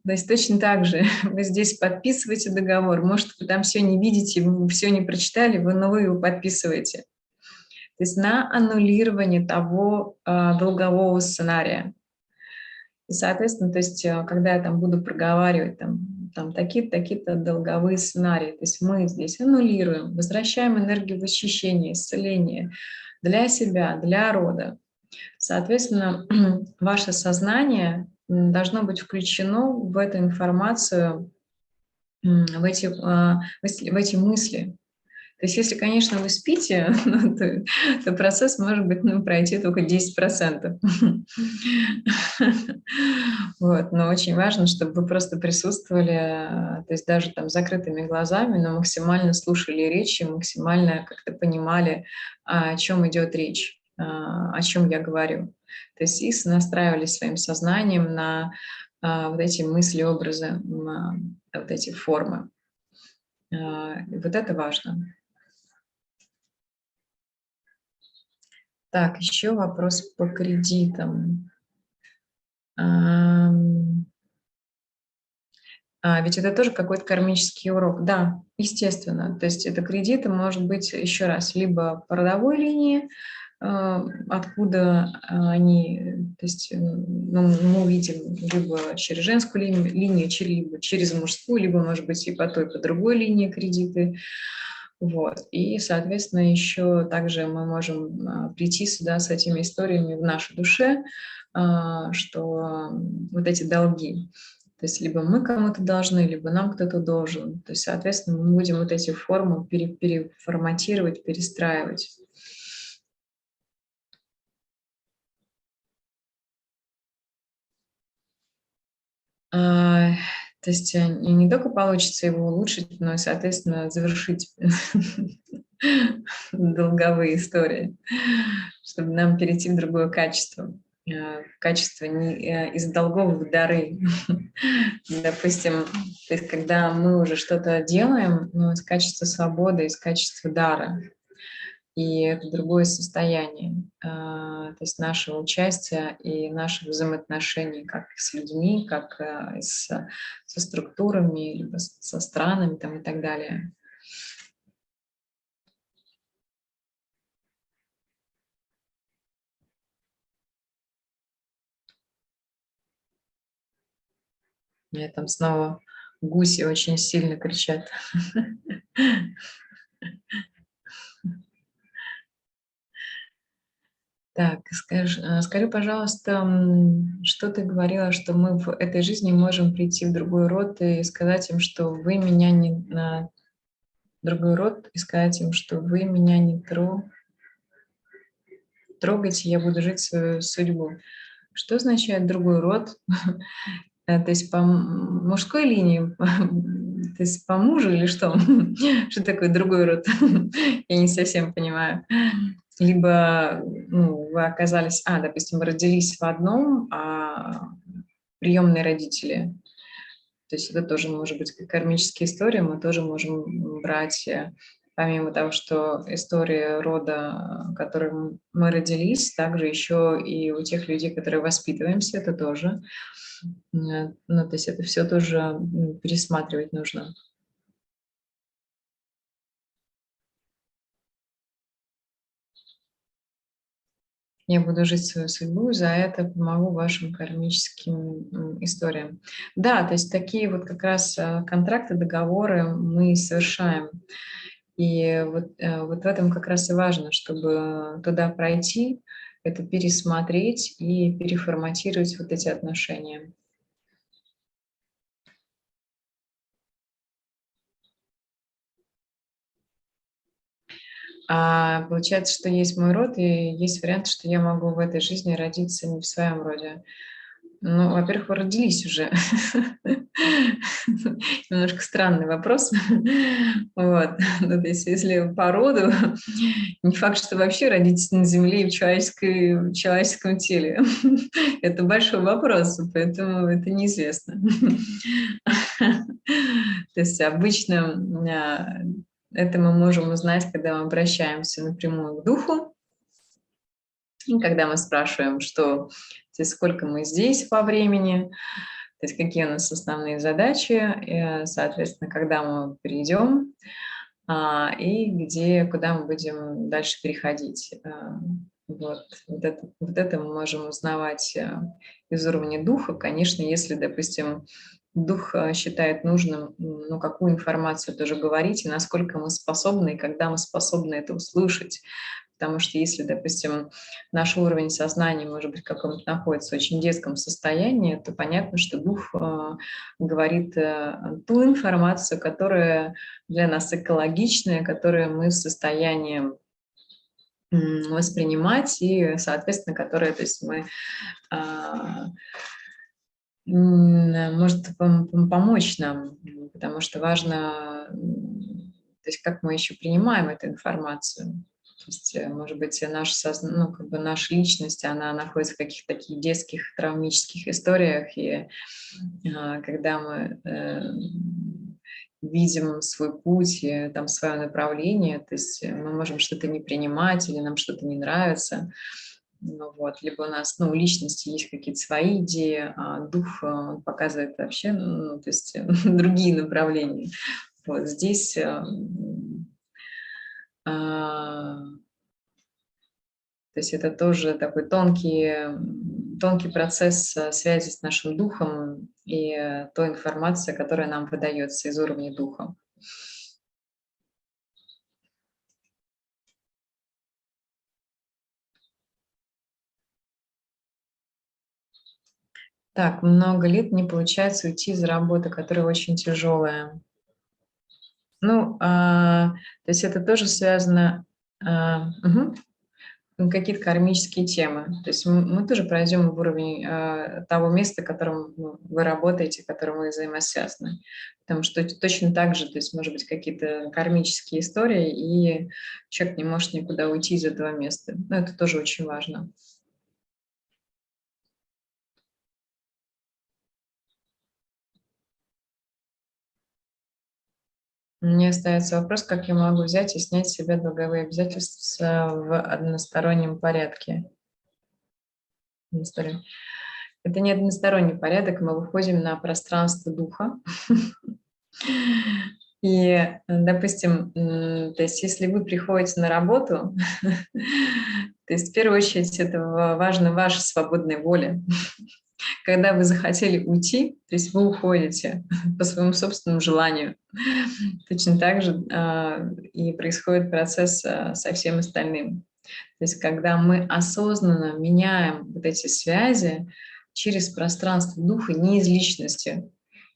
То есть точно так же вы здесь подписываете договор. Может, вы там все не видите, вы все не прочитали, но вы его подписываете. То есть на аннулирование того долгового сценария. И, соответственно, то есть, когда я там буду проговаривать там такие-то долговые сценарии, то есть мы здесь аннулируем, возвращаем энергию в очищение, исцеление для себя, для рода. Соответственно, ваше сознание должно быть включено в эту информацию, в эти мысли. То есть если, конечно, вы спите, то процесс может быть пройти только 10%. Вот, но очень важно, чтобы вы просто присутствовали, то есть даже там с закрытыми глазами, но максимально слушали речи, максимально как-то понимали, о чем идет речь, о чем я говорю. То есть и настраивались своим сознанием на вот эти мысли, образы, на вот эти формы. Вот это важно. Так, еще вопрос по кредитам. Ведь это тоже какой-то кармический урок. Да, естественно. То есть это кредиты, может быть, еще раз, либо по родовой линии, откуда они, то есть мы увидим либо через женскую линию, либо через мужскую, либо, может быть, и по той, и по другой линии кредиты. Вот. И, соответственно, еще также мы можем прийти сюда с этими историями в нашей душе, что вот эти долги, то есть либо мы кому-то должны, либо нам кто-то должен. То есть, соответственно, мы будем вот эти формы переформатировать, перестраивать. А, То есть не только получится его улучшить, но и, соответственно, завершить долговые истории, чтобы нам перейти в другое качество. В качество из долгов в дары. Допустим, то есть когда мы уже что-то делаем, но из качества свободы, из качества дара, и это другое состояние, то есть нашего участия и наших взаимоотношений как с людьми, как со структурами, либо со странами там, и так далее. Мне там снова гуси очень сильно кричат. Так, скажи, пожалуйста, что ты говорила, что мы в этой жизни можем прийти в другой род и сказать им, что вы меня не на другой род, и сказать им, что вы меня не трогаете, я буду жить свою судьбу. Что означает другой род? То есть по мужской линии, то есть по мужу или что? Что такое другой род? Я не совсем понимаю. Либо ну, вы оказались, допустим, вы родились в одном, а приемные родители. То есть это тоже может быть как кармические истории, мы тоже можем брать, помимо того, что история рода, которым мы родились, также еще и у тех людей, которые воспитываемся, это тоже. Ну, то есть это все тоже пересматривать нужно. Я буду жить свою судьбу, за это помогу вашим кармическим историям. Да, то есть такие вот как раз контракты, договоры мы совершаем. И вот в этом как раз и важно, чтобы туда пройти, это пересмотреть и переформатировать вот эти отношения. Получается, что есть мой род, и есть вариант, что я могу в этой жизни родиться не в своем роде. Ну, во-первых, вы родились уже. Немножко странный вопрос. Вот. Ну, то есть, если по роду, не факт, что вообще родитесь на Земле и в человеческом теле. Это большой вопрос, поэтому это неизвестно. То есть обычно это мы можем узнать, когда мы обращаемся напрямую к духу, и когда мы спрашиваем, что, то есть сколько мы здесь по времени, то есть какие у нас основные задачи, соответственно, когда мы придем, и куда мы будем дальше переходить. Вот это мы можем узнавать из уровня духа. Конечно, если, допустим, дух считает нужным, ну, какую информацию тоже говорить, и насколько мы способны, и когда мы способны это услышать. Потому что если, допустим, наш уровень сознания, может быть, в каком-то находится в очень детском состоянии, то понятно, что дух говорит ту информацию, которая для нас экологичная, которую мы в состоянии воспринимать и, соответственно, которая, то есть мы а, может помочь нам, потому что важно, то есть как мы еще принимаем эту информацию. То есть, может быть, ну, как бы наша личность, она находится в каких-то таких детских травмических историях, и когда мы видим свой путь, и, там, свое направление, то есть мы можем что-то не принимать или нам что-то не нравится. Ну, вот. Либо у нас, ну, у личности есть какие-то свои идеи, а дух показывает вообще, ну, то есть другие направления. Вот здесь то есть это тоже такой тонкий процесс связи с нашим духом и той информация, которая нам выдается из уровня духа. Так, много лет не получается уйти из работы, которая очень тяжелая. Ну, то есть это тоже связано. Мгм. какие-то кармические темы. То есть мы тоже пройдем в уровень того места, в котором вы работаете, в котором вы взаимосвязаны. Потому что точно так же, то есть, может быть, какие-то кармические истории, и человек не может никуда уйти из этого места. Но это тоже очень важно. Мне остается вопрос, как я могу взять и снять с себя долговые обязательства в одностороннем порядке. Это не односторонний порядок, мы выходим на пространство духа. И, допустим, то есть если вы приходите на работу, то есть в первую очередь это важно ваша свободная воля. Когда вы захотели уйти, то есть вы уходите по своему собственному желанию. Точно так же и происходит процесс со всем остальным. То есть когда мы осознанно меняем вот эти связи через пространство духа, не из личности.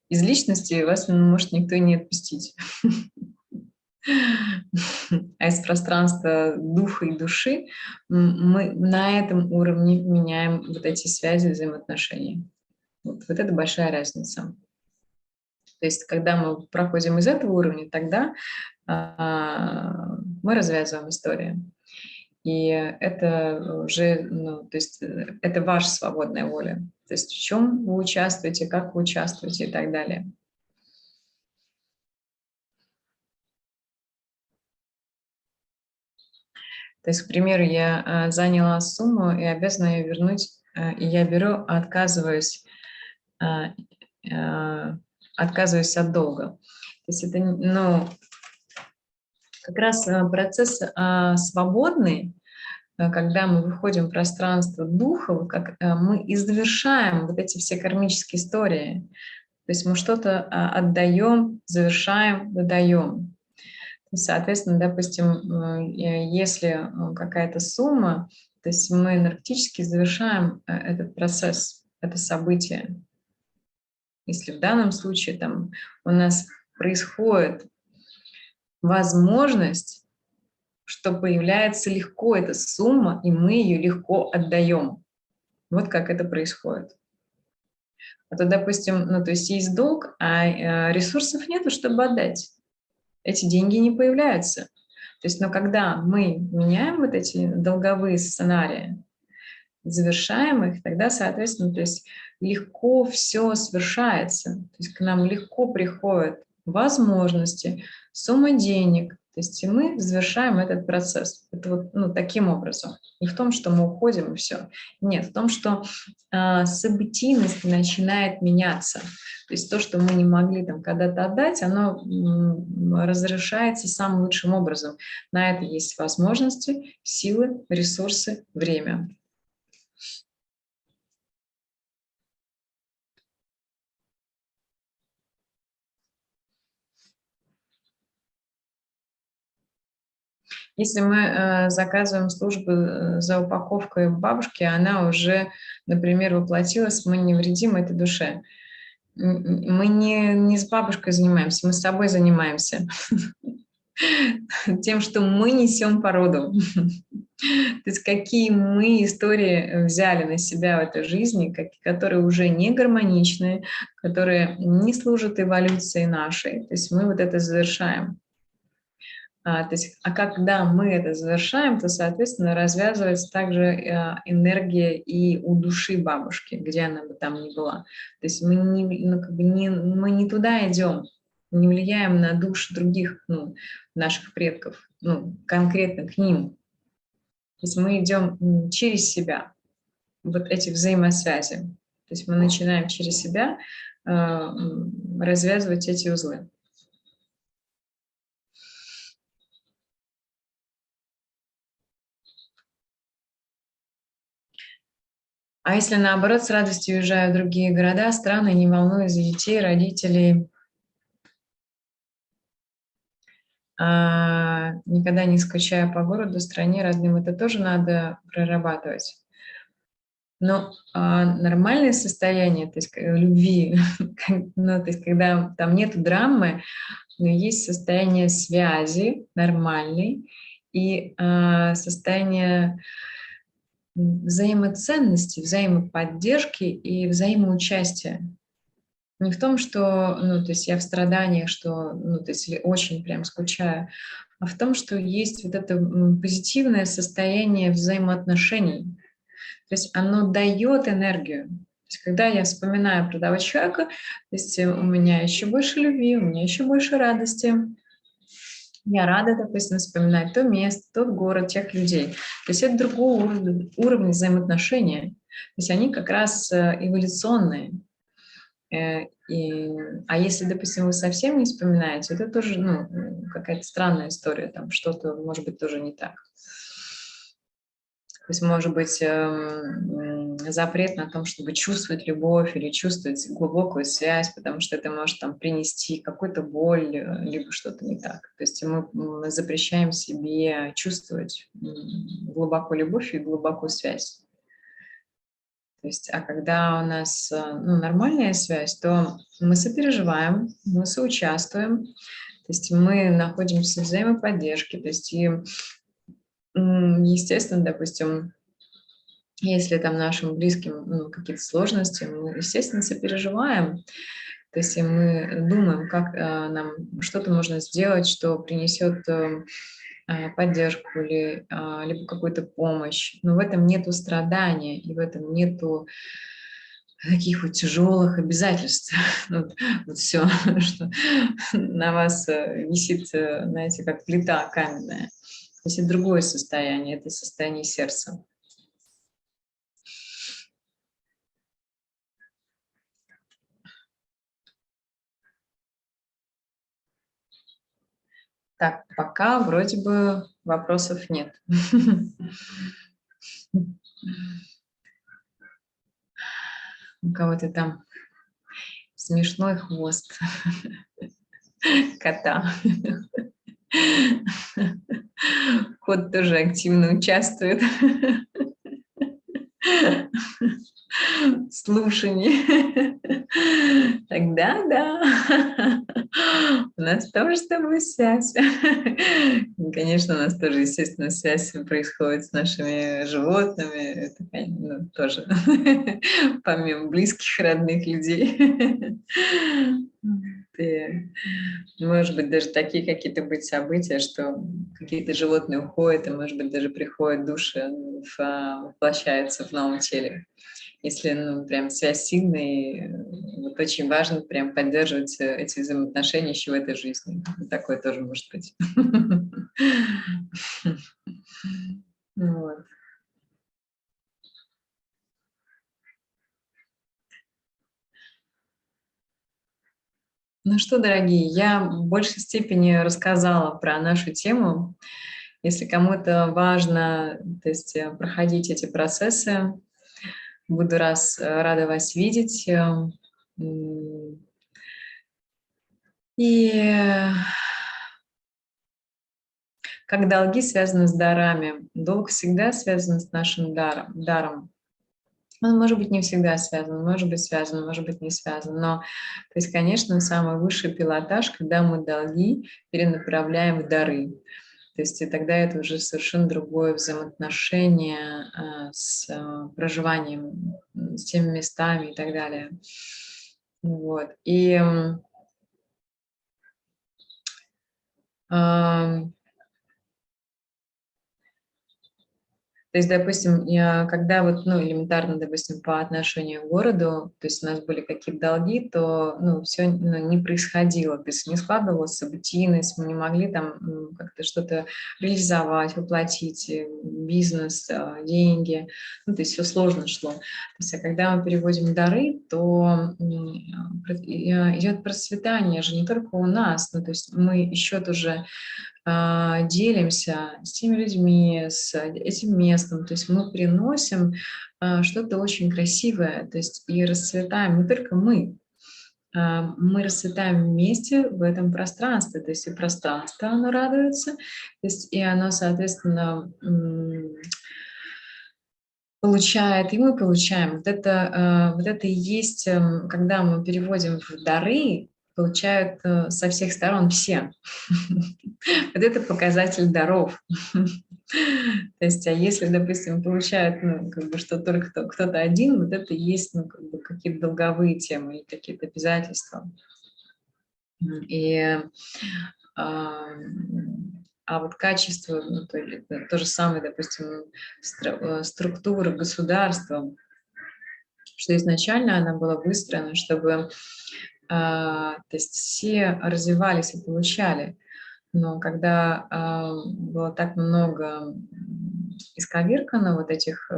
Из личности вас может никто не отпустить. А из пространства духа и души мы на этом уровне меняем вот эти связи, взаимоотношения. Вот это большая разница. То есть, когда мы проходим из этого уровня, тогда мы развязываем историю. И это уже, то есть это ваша свободная воля. То есть в чем вы участвуете, как вы участвуете и так далее. То есть, к примеру, я заняла сумму и обязана ее вернуть, и я беру, а, отказываюсь от долга. То есть это, как раз процесс свободный, когда мы выходим в пространство духа, как мы и завершаем вот эти все кармические истории. То есть мы что-то отдаем, завершаем, выдаем. Соответственно, допустим, если какая-то сумма, то есть мы энергетически завершаем этот процесс, это событие. Если в данном случае там у нас происходит возможность, что появляется легко эта сумма, и мы ее легко отдаем. Вот как это происходит. А то, допустим, то есть есть долг, а ресурсов нету, чтобы отдать. Эти деньги не появляются. То есть, но когда мы меняем вот эти долговые сценарии, завершаем их, тогда, соответственно, то есть легко все совершается. То есть к нам легко приходят возможности, сумма денег. То есть и мы завершаем этот процесс. Это вот таким образом. Не в том, что мы уходим и все. Нет, в том, что событийность начинает меняться. То есть то, что мы не могли там когда-то отдать, оно разрешается самым лучшим образом. На это есть возможности, силы, ресурсы, время. Если мы заказываем службу за упаковкой бабушки, она уже, например, воплотилась, мы не вредим этой душе. Мы не с бабушкой занимаемся, мы с собой занимаемся. Тем, что мы несем породу. То есть какие мы истории взяли на себя в этой жизни, которые уже не гармоничны, которые не служат эволюции нашей. То есть мы вот это завершаем. Когда мы это завершаем, то, соответственно, развязывается также энергия и у души бабушки, где она бы там ни была. То есть мы мы не туда идем, не влияем на души других наших предков, конкретно к ним. То есть мы идем через себя, вот эти взаимосвязи. То есть мы начинаем через себя развязывать эти узлы. А если наоборот, с радостью уезжаю в другие города, страны, не волнуюсь за детей, родителей, никогда не скучаю по городу, стране, родным, это тоже надо прорабатывать. Но нормальное состояние, то есть любви, то есть когда там нет драмы, но есть состояние связи нормальной, и состояние взаимоценности, взаимоподдержки и взаимоучастия. Не в том, что, то есть я в страданиях, что, то есть или очень прям скучаю, а в том, что есть вот это позитивное состояние взаимоотношений. То есть оно дает энергию. То есть когда я вспоминаю про того человека, то есть у меня еще больше любви, у меня еще больше радости. Я рада, допустим, вспоминать то место, тот город, тех людей. То есть это другой уровень взаимоотношения. То есть они как раз эволюционные. А если, допустим, вы совсем не вспоминаете, это тоже какая-то странная история, там что-то, может быть, тоже не так. То есть, может быть, запрет на том, чтобы чувствовать любовь или чувствовать глубокую связь, потому что это может там принести какую-то боль, либо что-то не так. То есть мы запрещаем себе чувствовать глубокую любовь и глубокую связь. То есть, а когда у нас нормальная связь, то мы сопереживаем, мы соучаствуем, то есть мы находимся в взаимоподдержке, то есть и, естественно, допустим, если там нашим близким какие-то сложности, мы, естественно, сопереживаем, то есть и мы думаем, как нам что-то можно сделать, что принесет поддержку или либо какую-то помощь. Но в этом нету страдания, и в этом нету таких вот тяжелых обязательств. Вот все, что на вас висит, знаете, как плита каменная. То есть это другое состояние, это состояние сердца. Так, пока вроде бы вопросов нет. У кого-то там смешной хвост кота. Кот тоже активно участвует в слушании. Тогда да, у нас тоже с тобой связь. Конечно, у нас тоже, естественно, связь происходит с нашими животными. Это, тоже помимо близких, родных людей. И, может быть, даже такие какие-то быть события, что какие-то животные уходят, и, может быть, даже приходят души, воплощаются в новом теле. Если, прям связь сильная, вот очень важно прям поддерживать эти взаимоотношения еще в этой жизни. Такое тоже может быть. Вот. Ну что, дорогие, я в большей степени рассказала про нашу тему. Если кому-то важно, то есть проходить эти процессы, буду рада вас видеть. И как долги связаны с дарами, долг всегда связан с нашим даром. Он может быть не всегда связан, может быть не связан. Но, то есть, конечно, самый высший пилотаж, когда мы долги перенаправляем в дары. То есть и тогда это уже совершенно другое взаимоотношение с проживанием, с теми местами и так далее. Вот. И то есть, допустим, когда вот, элементарно, допустим, по отношению к городу, то есть у нас были какие-то долги, то, все не происходило, то есть не складывалась событийность, мы не могли там как-то что-то реализовать, воплотить, бизнес, деньги, то есть все сложно шло. То есть, а когда мы переводим дары, то идет процветание же не только у нас, то есть мы еще тоже делимся с теми людьми, с этим местом. То есть мы приносим что-то очень красивое, то есть и расцветаем не только мы расцветаем вместе в этом пространстве, то есть и пространство, оно радуется, то есть и оно, соответственно, получает, и мы получаем. Вот это и есть, когда мы переводим в дары, получают со всех сторон все. Вот это показатель даров. То есть, а если, допустим, получают, ну, как бы, что только кто-то один, вот это и есть, ну, как бы, какие-то долговые темы или какие-то обязательства. И вот качество, ну, то же самое, допустим, структура государства, что изначально она была выстроена, чтобы то есть все развивались и получали. Но когда было так много исковеркано вот этих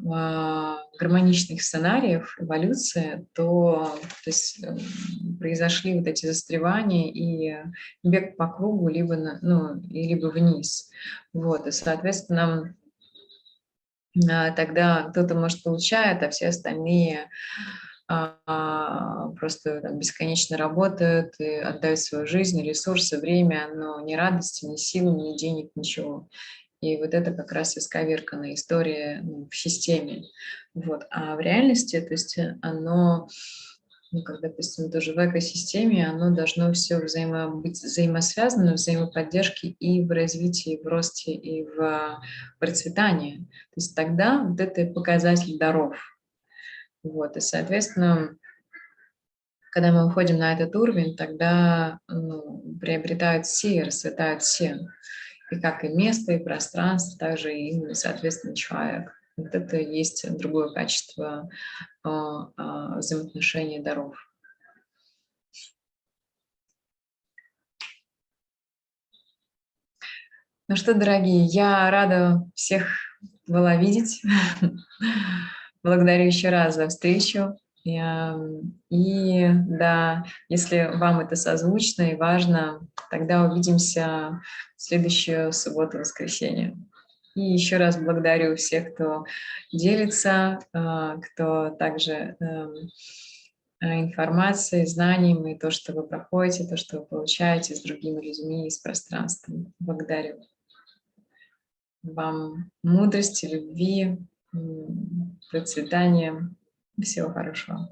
гармоничных сценариев эволюции, то есть, произошли вот эти застревания и бег по кругу либо, ну, либо вниз. Вот, и, соответственно, тогда кто-то, может, получает, а все остальные просто там бесконечно работают и отдают свою жизнь, ресурсы, время, но ни радости, ни сил, ни денег, ничего. И вот это как раз исковерканная история, ну, в системе. Вот. А в реальности, то есть оно, ну, как, допустим, тоже в экосистеме, оно должно все быть взаимосвязано, в взаимоподдержке и в развитии, и в росте, и в процветании. То есть тогда вот это показатель даров. Вот. И, соответственно, когда мы уходим на этот уровень, тогда, ну, приобретают все и расцветают все. И как и место, и пространство, также и, соответственно, человек. Вот это и есть другое качество взаимоотношений даров. Ну что, дорогие, я рада всех была видеть. Благодарю еще раз за встречу. И да, если вам это созвучно и важно, тогда увидимся в следующую субботу-воскресенье. И еще раз благодарю всех, кто делится, кто также информацией, знаниями, то, что вы проходите, то, что вы получаете с другими людьми и с пространством. Благодарю вам мудрости, любви, процветания. Всего хорошего.